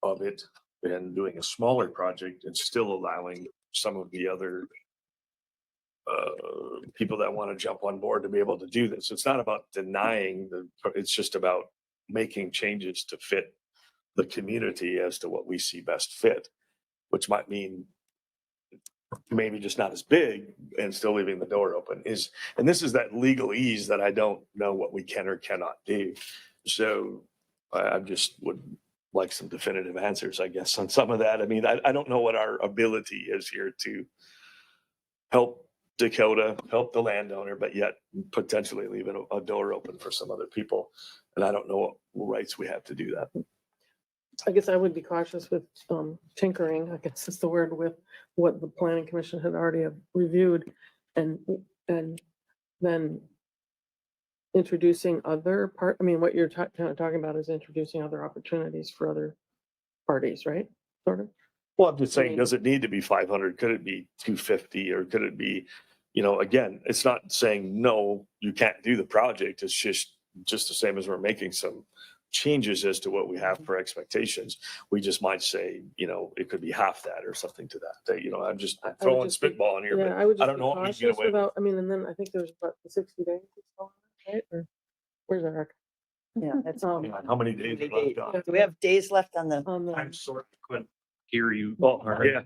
of it and doing a smaller project and still allowing some of the other people that want to jump on board to be able to do this? It's not about denying it's just about making changes to fit the community as to what we see best fit, which might mean maybe just not as big and still leaving the door open and this is that legalese that I don't know what we can or cannot do. So I just would like some definitive answers, I guess, on some of that. I mean, I don't know what our ability is here to help Dakota, help the landowner, but yet potentially leaving a door open for some other people. And I don't know what rights we have to do that. I guess I would be cautious with tinkering, I guess is the word, with what the planning commission had already reviewed and then introducing other what you're kind of talking about is introducing other opportunities for other parties, right? Sort of. Well, I'm just saying, does it need to be 500? Could it be 250 or could it be, again, it's not saying, no, you can't do the project. It's just the same as we're making some changes as to what we have for expectations. We just might say, it could be half that or something to that. I'm just throwing spitball in here, Yeah, but I would I just don't be know what we can get cautious away with. without, and then I think there's about 60 days, right? Or where's Eric? Yeah, that's. Yeah, how many days are left on? Do we have days left on the? I'm sorry, I couldn't hear you. Oh, yeah.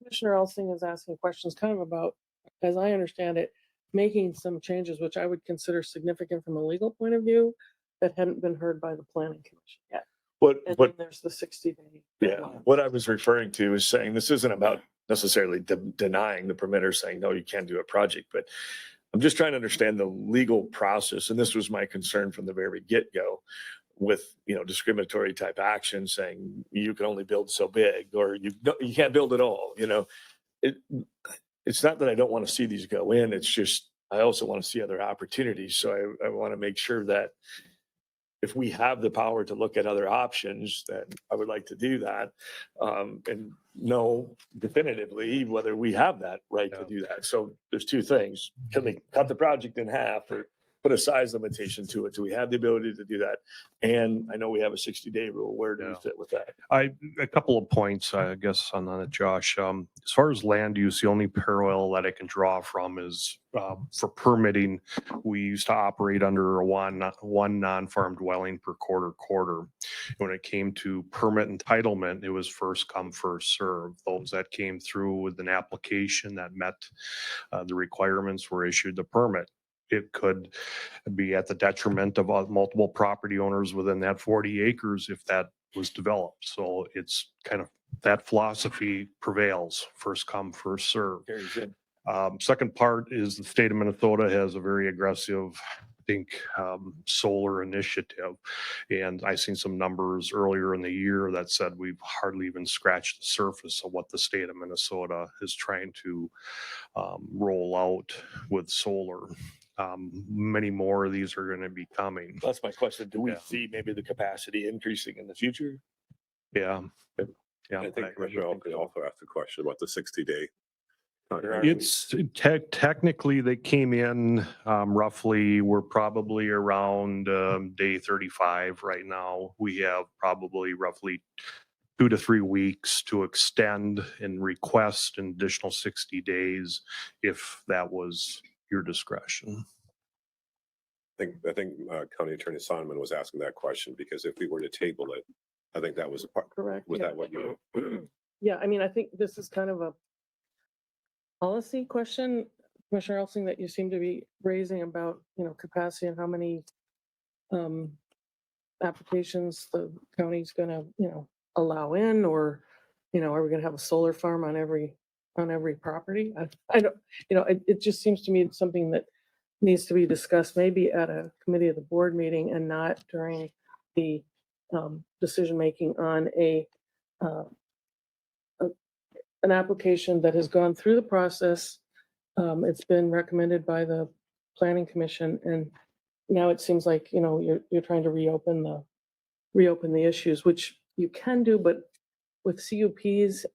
Commissioner Elsing is asking questions kind of about, as I understand it, making some changes, which I would consider significant from a legal point of view, that hadn't been heard by the planning commission yet. And then there's the 60-day. Yeah, what I was referring to is saying this isn't about necessarily denying the permitter saying, no, you can't do a project, but I'm just trying to understand the legal process. And this was my concern from the very get-go with, discriminatory type action saying you can only build so big or you can't build at all. It's not that I don't want to see these go in. It's just, I also want to see other opportunities. So I want to make sure that if we have the power to look at other options, then I would like to do that and know definitively whether we have that right to do that. So there's two things. Can we cut the project in half or put a size limitation to it. Do we have the ability to do that? And I know we have a 60-day rule. Where do we Yeah. fit with that? A couple of points, I guess, on that, Josh. As far as land use, the only parallel that I can draw from is for permitting, we used to operate under a one non-farm dwelling per quarter. When it came to permit entitlement, it was first come, first serve. Those that came through with an application that met the requirements were issued the permit. It could be at the detriment of multiple property owners within that 40 acres if that was developed. So it's kind of that philosophy prevails, first come, first serve. Carries in. Second part is the state of Minnesota has a very aggressive, I think, solar initiative. And I seen some numbers earlier in the year that said we've hardly even scratched the surface of what the state of Minnesota is trying to roll out with solar. Many more of these are going to be coming. That's my question. Do we Yeah. see maybe the capacity increasing in the future? Yeah. Yeah. I think Commissioner Hall could also ask the question about the 60-day. It's technically they came in roughly, we're probably around day 35 right now. We have probably roughly 2 to 3 weeks to extend and request an additional 60 days if that was your discretion. I think County Attorney Sonneman was asking that question because if we were to table it, I think that was a part. Correct. Was yeah. that what you? Yeah, I mean, I think this is kind of a policy question, Commissioner Elsing, that you seem to be raising about, capacity and how many applications the county's gonna, allow in, or, are we gonna have a solar farm on every property? I don't, it just seems to me it's something that needs to be discussed maybe at a committee of the board meeting and not during the decision-making on an application that has gone through the process. It's been recommended by the Planning Commission, and now it seems like, you're trying to reopen the issues, which you can do, but with CUPs,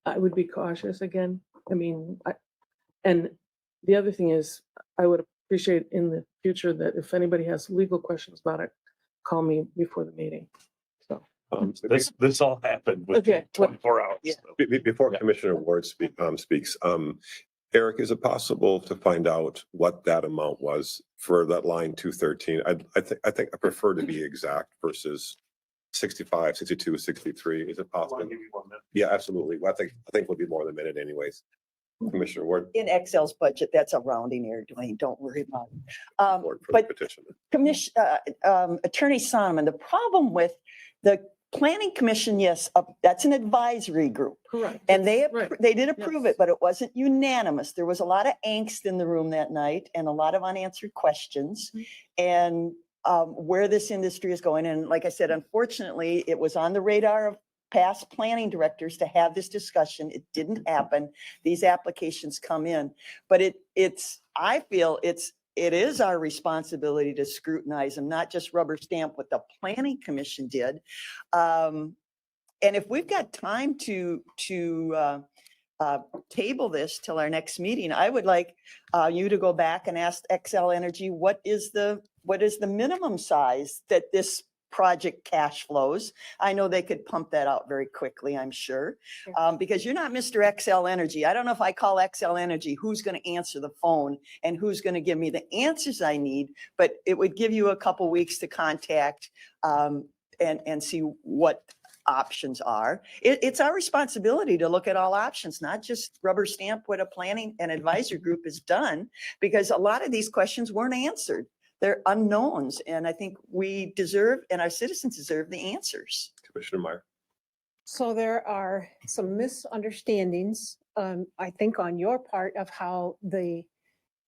I would be cautious again. I mean, and the other thing is, I would appreciate in the future that if anybody has legal questions about it, call me before the meeting. So. This all happened within 24 hours. Yeah. Before Commissioner Ward speaks, Eric, is it possible to find out what that amount was for that line 213? I think I prefer to be exact versus 65, 62, 63. Is it possible? Yeah, absolutely. Well, I think we'll be more than a minute anyways. Commissioner Ward. In Excel's budget, that's a rounding error, Dwayne, don't worry about it. For the But petition. Attorney Sonneman, the problem with the Planning Commission, yes, that's an advisory group. Correct. And they Right. they did approve Yes. it, but it wasn't unanimous. There was a lot of angst in the room that night and a lot of unanswered questions. And where this industry is going. And like I said, unfortunately, it was on the radar of past planning directors to have this discussion. It didn't happen. These applications come in, but I feel it is our responsibility to scrutinize them, not just rubber stamp what the Planning Commission did. And if we've got time to table this till our next meeting, I would like you to go back and ask Xcel Energy, what is the minimum size that this project cash flows? I know they could pump that out very quickly, I'm sure, because you're not Mr. Xcel Energy. I don't know if I call Xcel Energy, who's going to answer the phone and who's going to give me the answers I need, but it would give you a couple weeks to contact and see what options are. It's our responsibility to look at all options, not just rubber stamp what a planning and advisory group has done, because a lot of these questions weren't answered. They're unknowns, and I think we deserve, and our citizens deserve, the answers. Commissioner Meyer. So there are some misunderstandings, I think, on your part of how the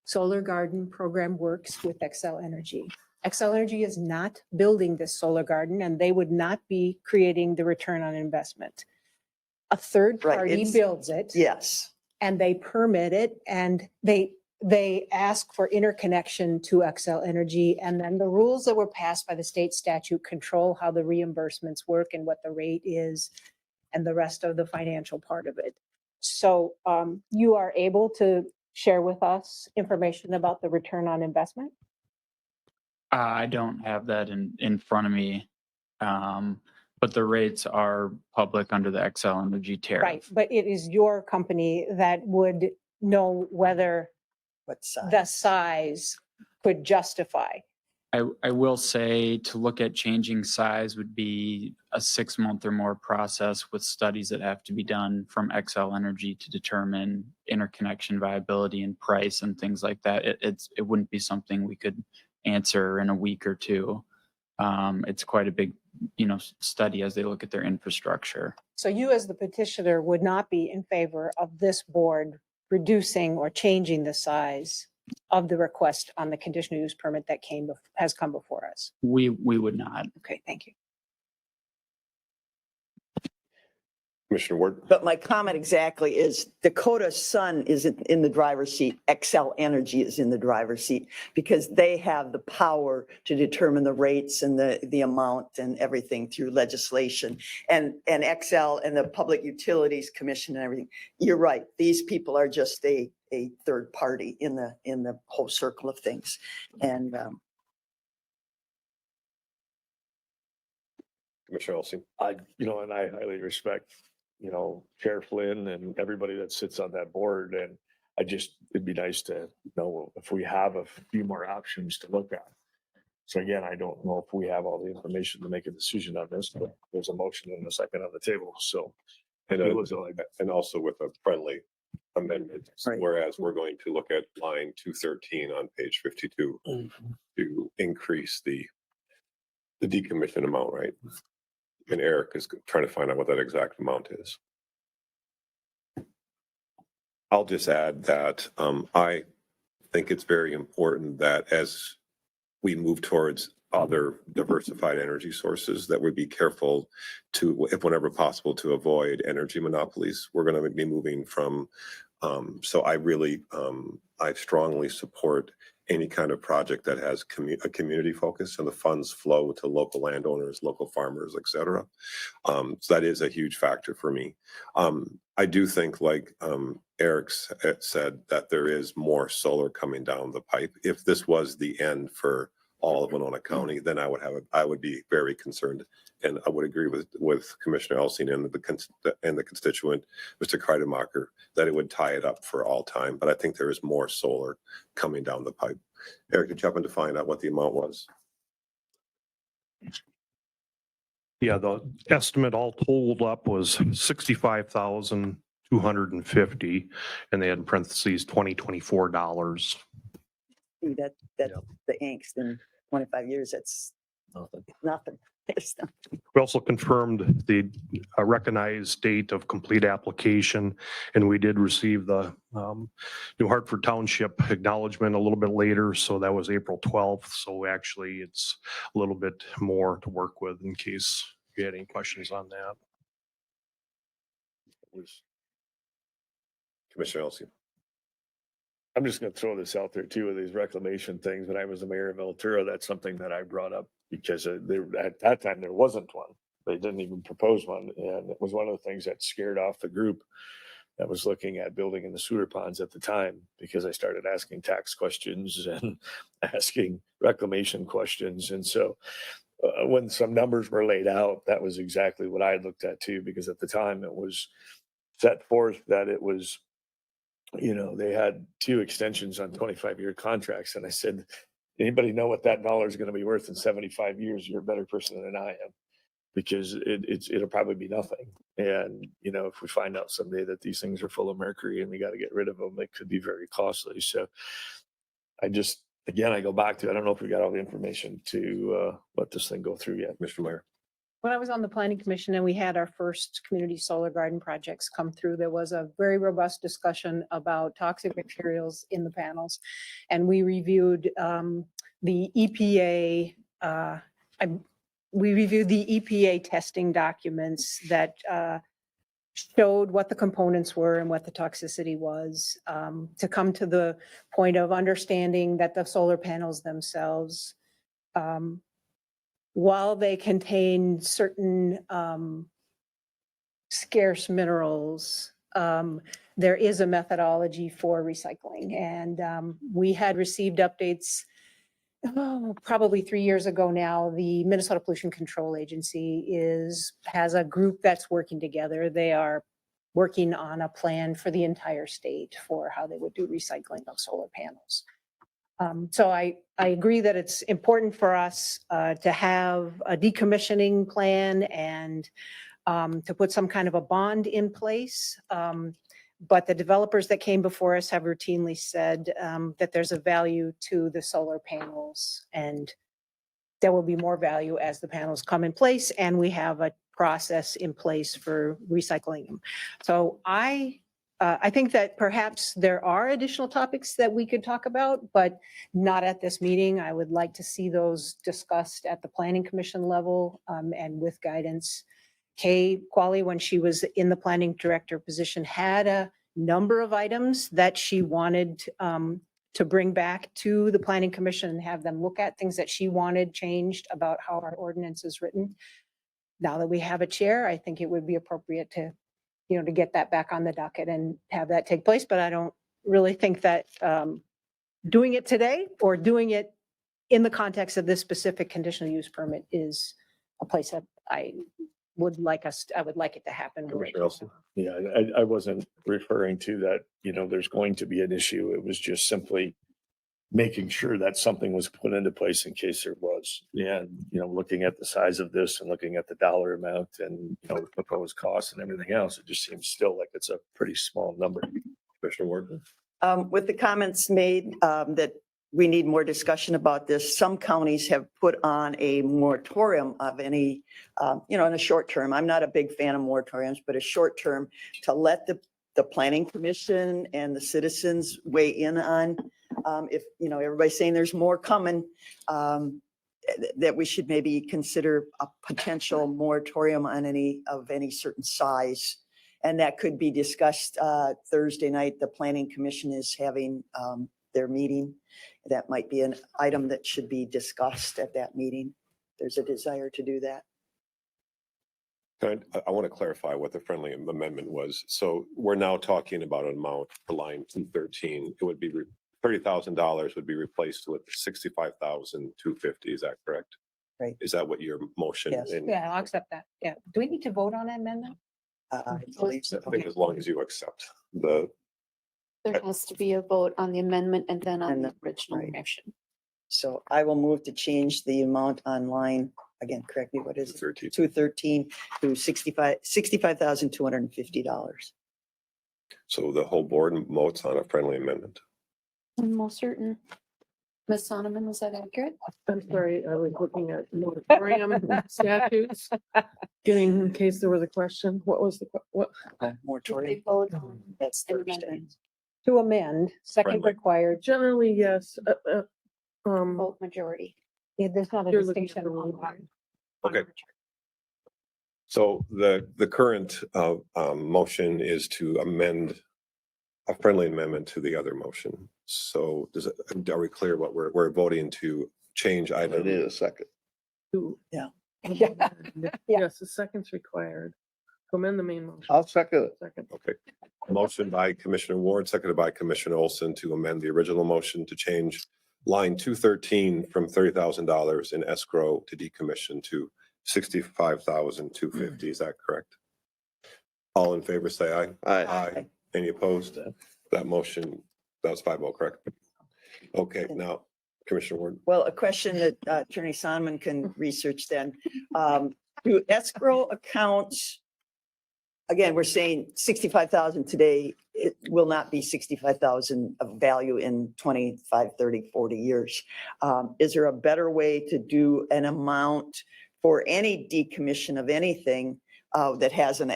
Solar Garden program works with Xcel Energy. Xcel Energy is not building this solar garden, and they would not be creating the return on investment. A third Right, party it's- builds it. Yes. And they permit it, and they ask for interconnection to Xcel Energy, and then the rules that were passed by the state statute control how the reimbursements work and what the rate is and the rest of the financial part of it. So you are able to share with us information about the return on investment? I don't have that in front of me. But the rates are public under the Xcel Energy tariff. Right, but it is your company that would know whether What size? the size could justify. I will say to look at changing size would be a 6-month or more process with studies that have to be done from Xcel Energy to determine interconnection viability and price and things like that. It wouldn't be something we could answer in a week or two. It's quite a big, study as they look at their infrastructure. So you as the petitioner would not be in favor of this board reducing or changing the size of the request on the conditional use permit that has come before us? We would not. Okay, thank you. Commissioner Ward? But my comment exactly is Dakota Sun isn't in the driver's seat. Xcel Energy is in the driver's seat because they have the power to determine the rates and the amount and everything through legislation. And Xcel and the Public Utilities Commission and everything. You're right. These people are just a third party in the whole circle of things. And Commissioner Elsie? I highly respect, Chair Flynn and everybody that sits on that board. And it'd be nice to know if we have a few more options to look at. So again, I don't know if we have all the information to make a decision on this, but there's a motion and a second on the table. So. And also with a friendly amendment, Right. whereas we're going to look at line 213 on page 52 to increase the decommission amount, right? And Eric is trying to find out what that exact amount is. I'll just add that I think it's very important that as we move towards other diversified energy sources, that we be careful to, if whenever possible, to avoid energy monopolies. We're going to be moving from, so I strongly support any kind of project that has a community focus and the funds flow to local landowners, local farmers, et cetera. So that is a huge factor for me. I do think, like Eric said, that there is more solar coming down the pipe. If this was the end for all of Winona County, then I would be very concerned. And I would agree with Commissioner Elsing and the constituent, Mr. Kreidemacher, that it would tie it up for all time. But I think there is more solar coming down the pipe. Eric, did you happen to find out what the amount was? Yeah, the estimate all totaled up was 65,250, and they had in parentheses $2024. see that's the angst in 25 years. That's nothing. It's nothing. We also confirmed the recognized date of complete application, and we did receive the New Hartford Township acknowledgement a little bit later, so that was April 12th. So actually, it's a little bit more to work with in case you had any questions on that. Commissioner Elsing? I'm just going to throw this out there too, with these reclamation things. When I was the mayor of Ventura, that's something that I brought up because at that time there wasn't one. They didn't even propose one. And it was one of the things that scared off the group that was looking at building in the sewer ponds at the time, because I started asking tax questions and asking reclamation questions. And so when some numbers were laid out, that was exactly what I looked at too, because at the time it was set forth that it was, they had 2 extensions on 25-year contracts. And I said, anybody know what that dollar is going to be worth in 75 years? You're a better person than I am, because it'll probably be nothing. And, if we find out someday that these things are full of mercury and we got to get rid of them, it could be very costly. So I go back to, I don't know if we got all the information to let this thing go through yet, Mr. Mayor. When I was on the planning commission and we had our first community solar garden projects come through, there was a very robust discussion about toxic materials in the panels. And we reviewed the EPA, testing documents that showed what the components were and what the toxicity was, to come to the point of understanding that the solar panels themselves, while they contain certain scarce minerals, there is a methodology for recycling. And we had received updates probably 3 years ago now. The Minnesota Pollution Control Agency has a group that's working together. They are working on a plan for the entire state for how they would do recycling of solar panels. So I agree that it's important for us to have a decommissioning plan and to put some kind of a bond in place. But the developers that came before us have routinely said that there's a value to the solar panels, and there will be more value as the panels come in place and we have a process in place for recycling them. So I think that perhaps there are additional topics that we could talk about, but not at this meeting. I would like to see those discussed at the Planning Commission level and with guidance. Kay Qualley, when she was in the planning director position, had a number of items that she wanted to bring back to the Planning Commission and have them look at, things that she wanted changed about how our ordinance is written. Now that we have a chair, I think it would be appropriate to get that back on the docket and have that take place. But I don't really think that doing it today or doing it in the context of this specific conditional use permit is a place that I would like it to happen. Commissioner Nelson? Yeah, I wasn't referring to that, there's going to be an issue. It was just simply making sure that something was put into place in case there was. Yeah, looking at the size of this and looking at the dollar amount and, the proposed costs and everything else, it just seems still like it's a pretty small number. Commissioner Ward? With the comments made that we need more discussion about this, some counties have put on a moratorium of any, in a short term. I'm not a big fan of moratoriums, but a short term to let the Planning Commission and the citizens weigh in on if, everybody's saying there's more coming, that we should maybe consider a potential moratorium on any certain size. And that could be discussed Thursday night. The Planning Commission is having their meeting. That might be an item that should be discussed at that meeting. There's a desire to do that. I want to clarify what the friendly amendment was. So we're now talking about an amount for line 213. It would be $30,000 would be replaced with $65,250. Is that correct? Right. Is that what your motion? Yes. Yeah, I'll accept that. Yeah. Do we need to vote on that amendment? I believe so. I think as long as you accept the. There has to be a vote on the amendment and then on the original right. motion. So I will move to change the amount on line, again, correct me, what is it? 213 to $65,250. So the whole board votes on a friendly amendment. I'm most certain. Ms. Sonneman, was that accurate? I'm sorry, I was looking at moratorium statutes. Getting, in case there was a question, what was what? Moratorium. They vote That's an Thursday. amendment. To amend, second Friendly. required. Generally, yes. Vote majority. Yeah, there's not a You're looking distinction. for one. Okay. So the current motion is to amend a friendly amendment to the other motion. So are we clear what we're voting to change I item? need a second. Yeah. Yes, the second's required. To amend the main motion. I'll second it. Second. Okay. Motion by Commissioner Ward, seconded by Commissioner Olson to amend the original motion to change line 213 from $30,000 in escrow to decommission to $65,250. Is that correct? All in favor, say aye. Aye. Any opposed? That motion, that was 5-0, correct? Okay, now, Commissioner Ward. Well, a question that Attorney Sonman can research then. Do escrow accounts, again, we're saying 65,000 today, it will not be 65,000 of value in 25, 30, 40 years. Is there a better way to do an amount for any decommission of anything that has an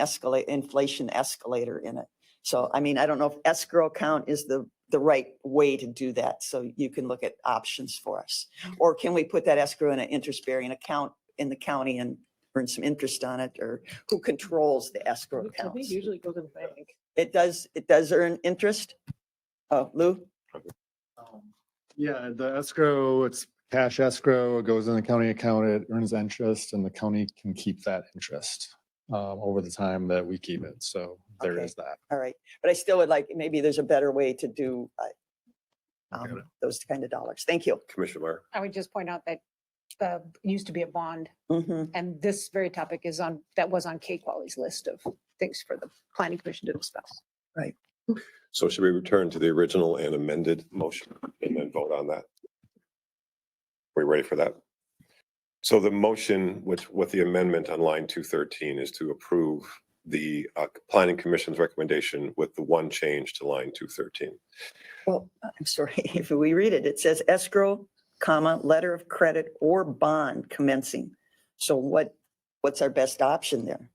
inflation escalator in it? So, I mean, I don't know if escrow account is the right way to do that. So you can look at options for us. Or can we put that escrow in an interest-bearing account in the county and earn some interest on it? Or who controls the escrow I think accounts? usually goes to the bank. It does earn interest? Oh, Lou? Yeah, the escrow, it's cash escrow, it goes in the county account, it earns interest, and the county can keep that interest over the time that we keep it. So there Okay. is that. All right, but I still would like, maybe there's a better way to do those kind of dollars. Thank you. Commissioner Meyer. I would just point out that it used to be a bond, Mhm. and this very topic is on, that was on Kay Qualley's list of things for the planning commission to discuss. Right. So should we return to the original and amended motion and then vote on that? We ready for that? So the motion with the amendment on line 213 is to approve the planning commission's recommendation with the one change to line 213. Well, I'm sorry, if we read it, it says escrow, comma, letter of credit or bond commencing. So what's our best option there?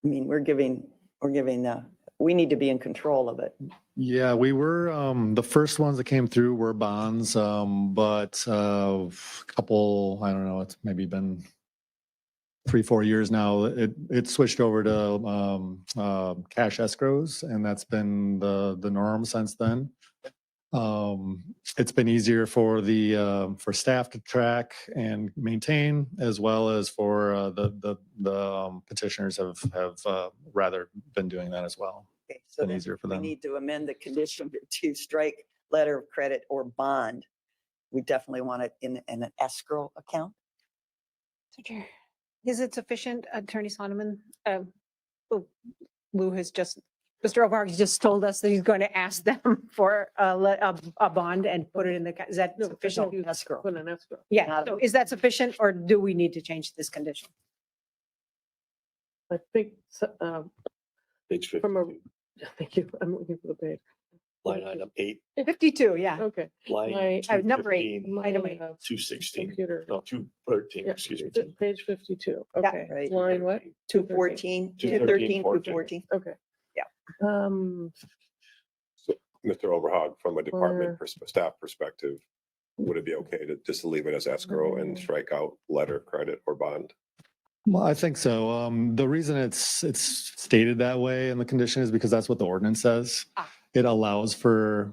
I mean, we need to be in control of it. Yeah, we were, the first ones that came through were bonds, but a couple, I don't know, it's maybe been 3-4 years now, it switched over to cash escrows, and that's been the norm since then. It's been easier for for staff to track and maintain, as well as for the petitioners have rather been doing that as well. Okay, so Been then easier for we them. need to amend the condition to strike letter of credit or bond. We definitely want it in an escrow account. So Chair, is it sufficient, Attorney Sonneman? Lou has just, Mr. O'Barr has just told us that he's going to ask them for a bond and put it in the, is that No, sufficient? No, escrow. Put an escrow. Yeah, Not a- so is that sufficient, or do we need to change this condition? I think, Page from a, 52, thank you, I'm looking for the page. line item 8, 52, yeah. Okay. line My- number 8. 215, Item My, 8. 216, Computer. no, 213, Yeah, excuse me. Page 52, Yeah, okay. right. Line what? 214, 213, 214. Okay. Yeah. Mr. Overhog, from a department Where- staff perspective, would it be okay to just leave it as escrow and strike out letter of credit or bond? Well, I think so. The reason it's stated that way in the condition is because that's what the ordinance says. It allows for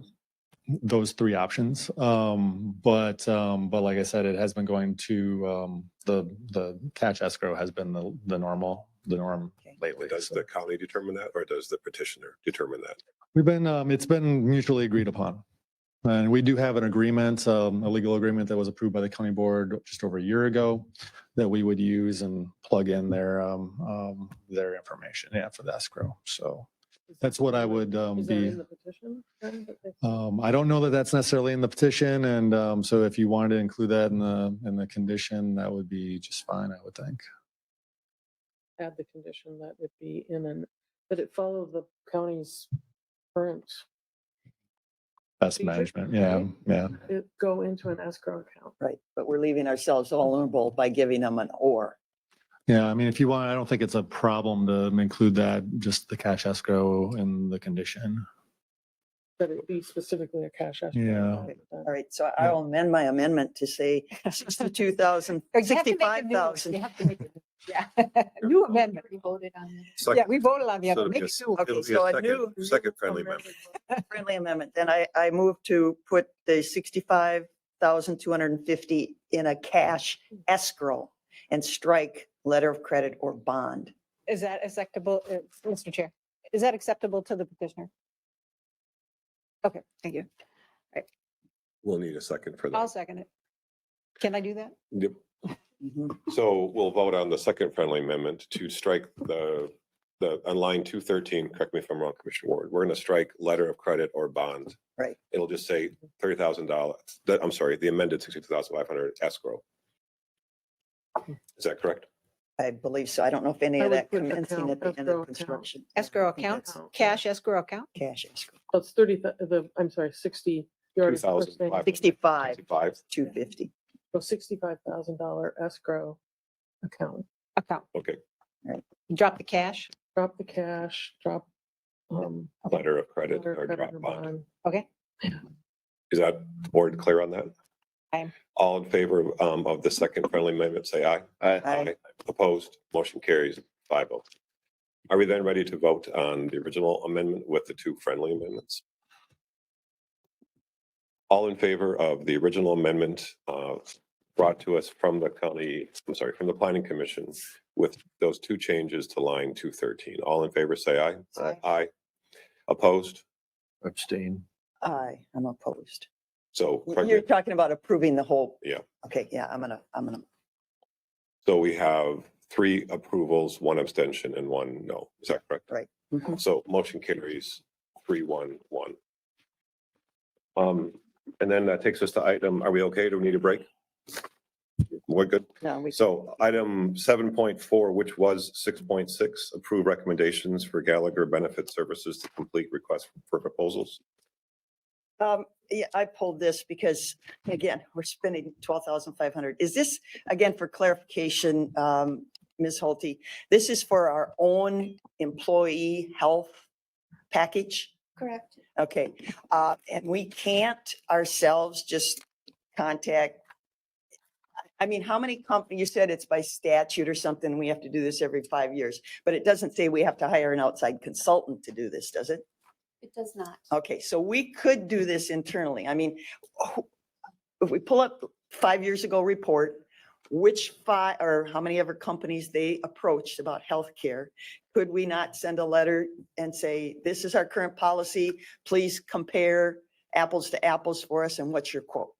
those three options. But like I said, it has been going to the cash escrow has been the norm lately. Does the county determine that, or does the petitioner determine that? We've been, it's been mutually agreed upon. And we do have an agreement, a legal agreement that was approved by the county board just over a year ago that we would use and plug in their information, for the escrow. So that's what I would Is that be. in the petition? I don't know that that's necessarily in the petition, and so if you wanted to include that in the condition, that would be just fine, I would think. Add the condition that it be that it follow the county's current, Best Procedure, management, yeah. it go into an escrow account. Right, but we're leaving ourselves vulnerable by giving them an or. Yeah, I mean, if you want, I don't think it's a problem to include that, just the cash escrow in the condition. That it be specifically a cash escrow. Yeah. account. All right, so I'll amend my amendment to say 62,000, You have to make a new one. 65,000. You have to make it. Yeah, new amendment. We voted on this. Yeah, we voted on the So other. it'll be Make a- it new. Okay, it'll be so a a new- second friendly amendment. Friendly amendment, then I move to put the 65,250 in a cash escrow and strike letter of credit or bond. Is that acceptable, Mr. Chair? Is that acceptable to the petitioner? Okay, thank you. We'll need a second for I'll that. second it. Can I do that? Yep. Mhm. So we'll vote on the second friendly amendment to strike on line 213, correct me if I'm wrong, Commissioner Ward, we're going to strike letter of credit or bond. Right. It'll just say $30,000, I'm sorry, the amended 62,500 escrow. Is that correct? I believe so. I don't know if any I of would that put commencing account, at the end escrow of account. construction. Escrow I think account, that's cash escrow account? Cash escrow, That's 60, you already first name. 65, 65. 250. So $65,000 escrow account. Account. Okay. Drop the cash. Drop the cash, drop. Letter of credit letter of or credit drop or bond. bond. Okay. Is that board clear on that? I am. All in favor of the second friendly amendment, say aye. Aye. Opposed, motion carries 5-0. Are we then ready to vote on the original amendment with the two friendly amendments? All in favor of the original amendment brought to us from the from the Planning Commission with those two changes to line 213. All in favor, say aye. Aye. Aye. Opposed? Abstain. I'm opposed. So, You're talking about approving the whole. yeah. Okay, yeah, I'm gonna, So we have 3 approvals, 1 abstention and 1 no. Is that correct? right. Mhm. So motion carries 3-1-1. And then that takes us to item, are we okay? Do we need a break? We're good. No, So item 7.4, which was 6.6, approve recommendations for Gallagher Benefit Services to complete requests for proposals. Yeah, I pulled this because, again, we're spending 12,500. Is this, again, for clarification, Ms. Holte, this is for our own employee health package? Correct. Okay, and we can't ourselves just contact, I mean, how many companies, you said it's by statute or something, we have to do this every 5 years, but it doesn't say we have to hire an outside consultant to do this, does it? It does not. Okay, so we could do this internally. I mean, if we pull up 5 years ago report, which 5 or how many ever companies they approached about healthcare, could we not send a letter and say, this is our current policy, please compare apples to apples for us, and what's your quote?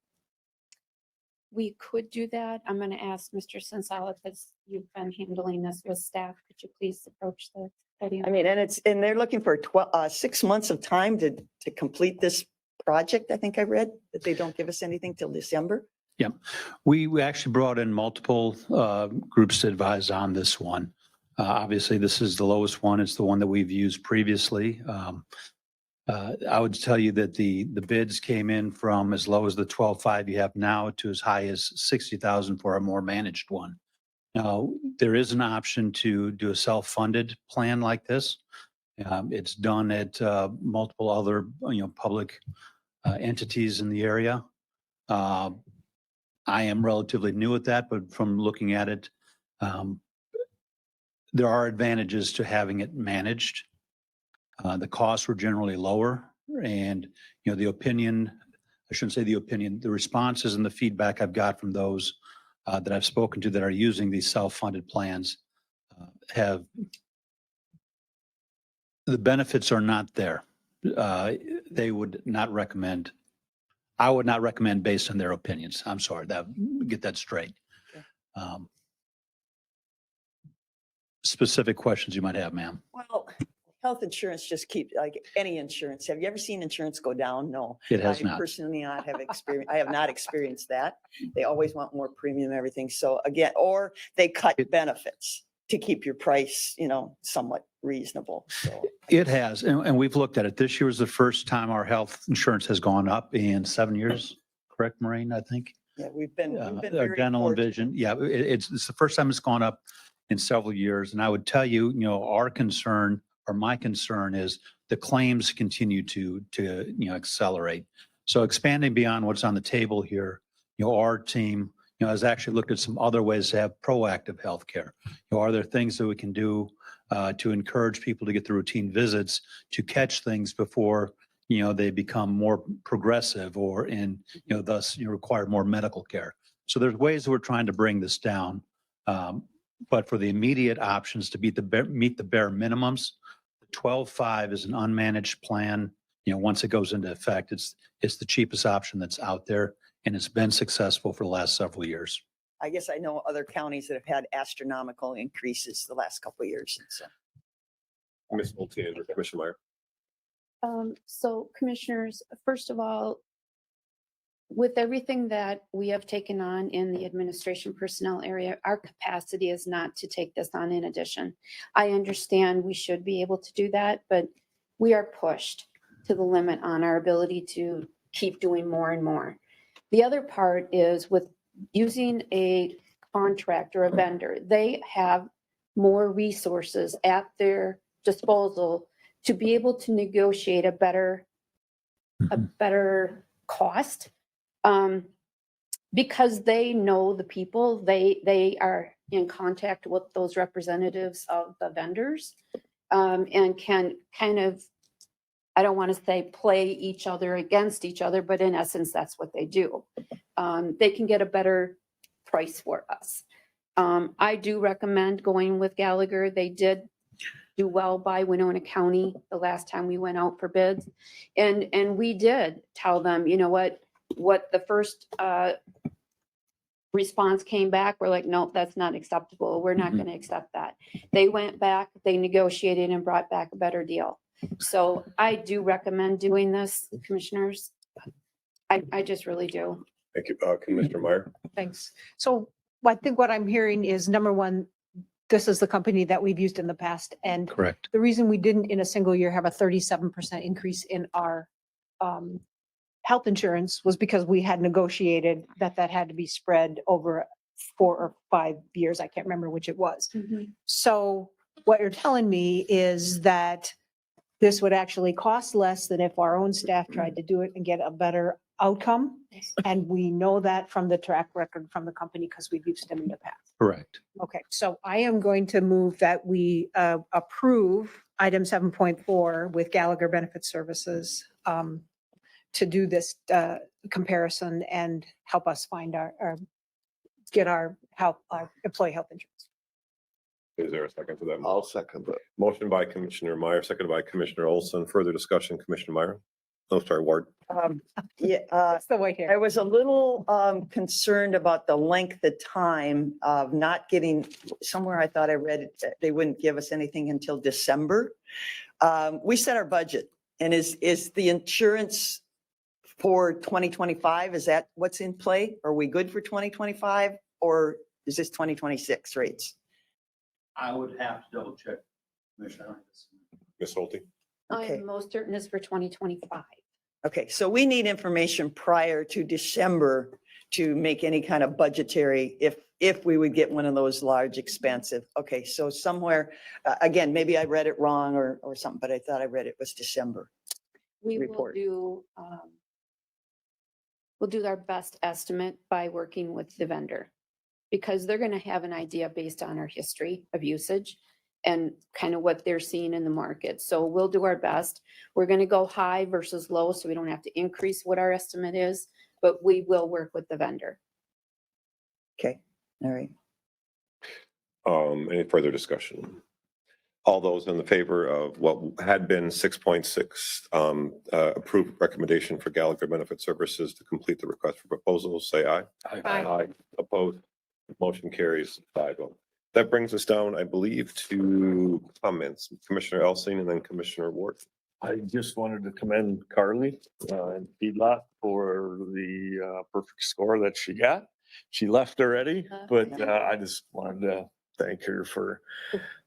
We could do that. I'm going to ask Mr. Sensala, because you've been handling this with staff. Could you please approach the podium? I mean, and they're looking for 6 months of time to complete this project. I think I read that they don't give us anything till December. Yeah, we actually brought in multiple groups to advise on this one. Obviously, this is the lowest one. It's the one that we've used previously. I would tell you that the bids came in from as low as the 12.5 you have now to as high as 60,000 for a more managed one. Now, there is an option to do a self-funded plan like this. It's done at multiple other public entities in the area. I am relatively new at that, but from looking at it, there are advantages to having it managed. The costs were generally lower, and the opinion, I shouldn't say the opinion, the responses and the feedback I've got from those that I've spoken to that are using these self-funded plans have, the benefits are not there. They would not recommend, I would not recommend based on their opinions. I'm sorry, get that straight. Okay. Specific questions you might have, ma'am. Well, health insurance just keeps, like any insurance. Have you ever seen insurance go down? No. It has I not. personally not have experience. I have not experienced that. They always want more premium and everything. So again, or they cut benefits to keep your price, somewhat reasonable. So It has, and we've looked at it. This year was the first time our health insurance has gone up in 7 years. Correct, Maureen, I think? yeah, we've been Our very dental and fortunate. vision. Yeah, it's the first time it's gone up in several years. And I would tell you, our concern or my concern is the claims continue to accelerate. So expanding beyond what's on the table here, our team, has actually looked at some other ways to have proactive healthcare. Are there things that we can do to encourage people to get the routine visits to catch things before they become more progressive or thus require more medical care. So there's ways that we're trying to bring this down. But for the immediate options to meet the bare minimums, the 12.5 is an unmanaged plan. Once it goes into effect, it's the cheapest option that's out there, and it's been successful for the last several years. I guess I know other counties that have had astronomical increases the last couple of years. So. Ms. Holte or Commissioner Meyer. So commissioners, first of all, with everything that we have taken on in the administration personnel area, our capacity is not to take this on in addition. I understand we should be able to do that, but we are pushed to the limit on our ability to keep doing more and more. The other part is with using a contract or a vendor, they have more resources at their disposal to be able to negotiate a better cost, because they know the people, they are in contact with those representatives of the vendors, and can kind of, I don't want to say play each other against each other, but in essence, that's what they do. They can get a better price for us. I do recommend going with Gallagher. They did do well by Winona County the last time we went out for bids. And we did tell them, you know what the first response came back, we're like, nope, that's not acceptable. We're not Mhm. going to accept that. They went back, they negotiated and brought back a better deal. So I do recommend doing this, commissioners. I just really do. Thank you, Commissioner Meyer. Thanks. So I think what I'm hearing is, number one, this is the company that we've used in the past. And Correct. the reason we didn't in a single year have a 37% increase in our health insurance was because we had negotiated that had to be spread over 4 or 5 years. I can't remember which it was. So what you're telling me is that this would actually cost less than if our own staff tried to do it and get a better outcome. And we know that from the track record from the company because we've used them in the past. Correct. Okay, so I am going to move that we approve item 7.4 with Gallagher Benefit Services to do this comparison and help us find get our employee health insurance. Is there a second to that? I'll second that. Motion by Commissioner Meyer, seconded by Commissioner Olson. Further discussion, Commissioner Meyer? Oh, sorry, Ward. Yeah, That's the way here. I was a little concerned about the length of time of not getting, somewhere I thought I read it, that they wouldn't give us anything until December. We set our budget, and is the insurance for 2025, is that what's in play? Are we good for 2025, or is this 2026 rates? I would have to double check, Commissioner. Ms. Holte? Okay. I'm most certain is for 2025. Okay, so we need information prior to December to make any kind of budgetary, if we would get one of those large expensive. Okay, so somewhere, again, maybe I read it wrong or something, but I thought I read it was December. We will Report. do, we'll do our best estimate by working with the vendor, because they're going to have an idea based on our history of usage and kind of what they're seeing in the market. So we'll do our best. We're going to go high versus low, so we don't have to increase what our estimate is, but we will work with the vendor. Okay, all right. Any further discussion? All those in the favor of what had been 6.6 approved recommendation for Gallagher Benefit Services to complete the request for proposals, say aye. Aye. Opposed? Motion carries 5-0. That brings us down, I believe, to comments. Commissioner Elsing and then Commissioner Ward. I just wanted to commend Carly and Feedlot for the perfect score that she got. She left already, but I just wanted to thank her for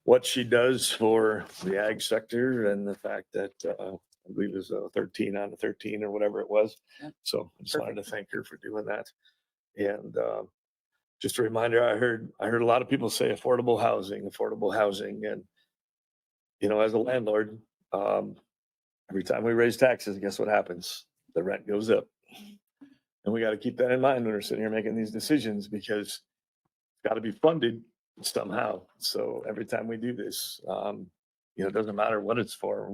what she does for the ag sector and the fact that I believe it was 13 out of 13 or whatever it was. So I just wanted to thank her for doing that. And just a reminder, I heard a lot of people say affordable housing, and as a landlord, every time we raise taxes, guess what happens? The rent goes up. And we got to keep that in mind when we're sitting here making these decisions, because it's got to be funded somehow. So every time we do this, it doesn't matter what it's for,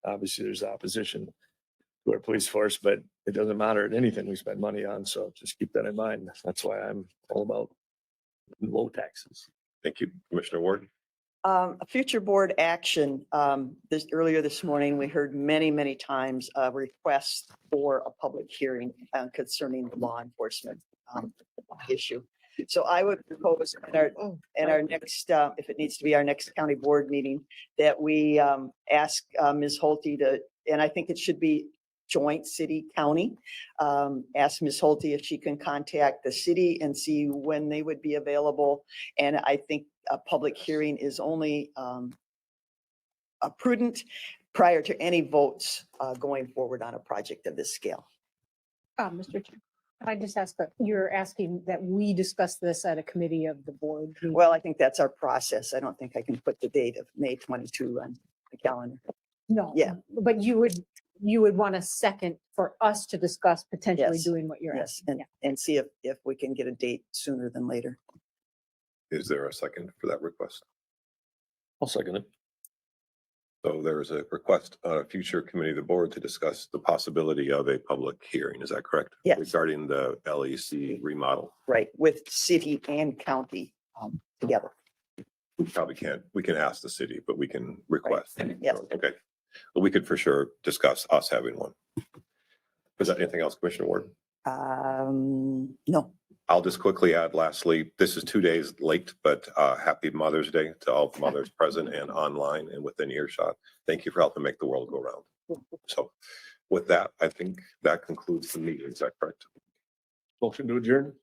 obviously there's opposition to our police force, but it doesn't matter at anything we spend money on. So just keep that in mind. That's why I'm all about low taxes. Thank you, Commissioner Ward. A future board action, earlier this morning, we heard many times a request for a public hearing concerning the law enforcement issue. So I would propose in our next, if it needs to be our next county board meeting, that we ask Ms. Holte to, and I think it should be joint city county, ask Ms. Holte if she can contact the city and see when they would be available. And I think a public hearing is only prudent prior to any votes going forward on a project of this scale. Mr. Chair, I just ask that you're asking that we discuss this at a committee of the board. Well, I think that's our process. I don't think I can put the date of May 22 on the calendar. No. Yeah. But you would want a second for us to discuss potentially Yes. doing what you're Yes, asking. and see if we can get a date sooner than later. Is there a second for that request? I'll second it. So there is a request, future committee of the board to discuss the possibility of a public hearing. Is that correct? Yes. Regarding the LEC remodel. Right, with city and county together. We probably can't, we can ask the city, but we can request. Yes. Okay. But we could for sure discuss us having one. Is that anything else, Commissioner Ward? No. I'll just quickly add lastly, this is 2 days late, but happy Mother's Day to all the mothers present and online and within earshot. Thank you for helping make the world go round. So with that, I think that concludes the meeting. Is that correct? Motion to adjourn?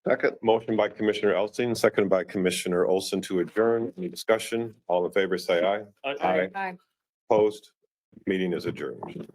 Second. Motion by Commissioner Elsting, second by Commissioner Olson to adjourn. Any discussion? All in favor, say aye. Aye. Aye. Opposed? Meeting is adjourned.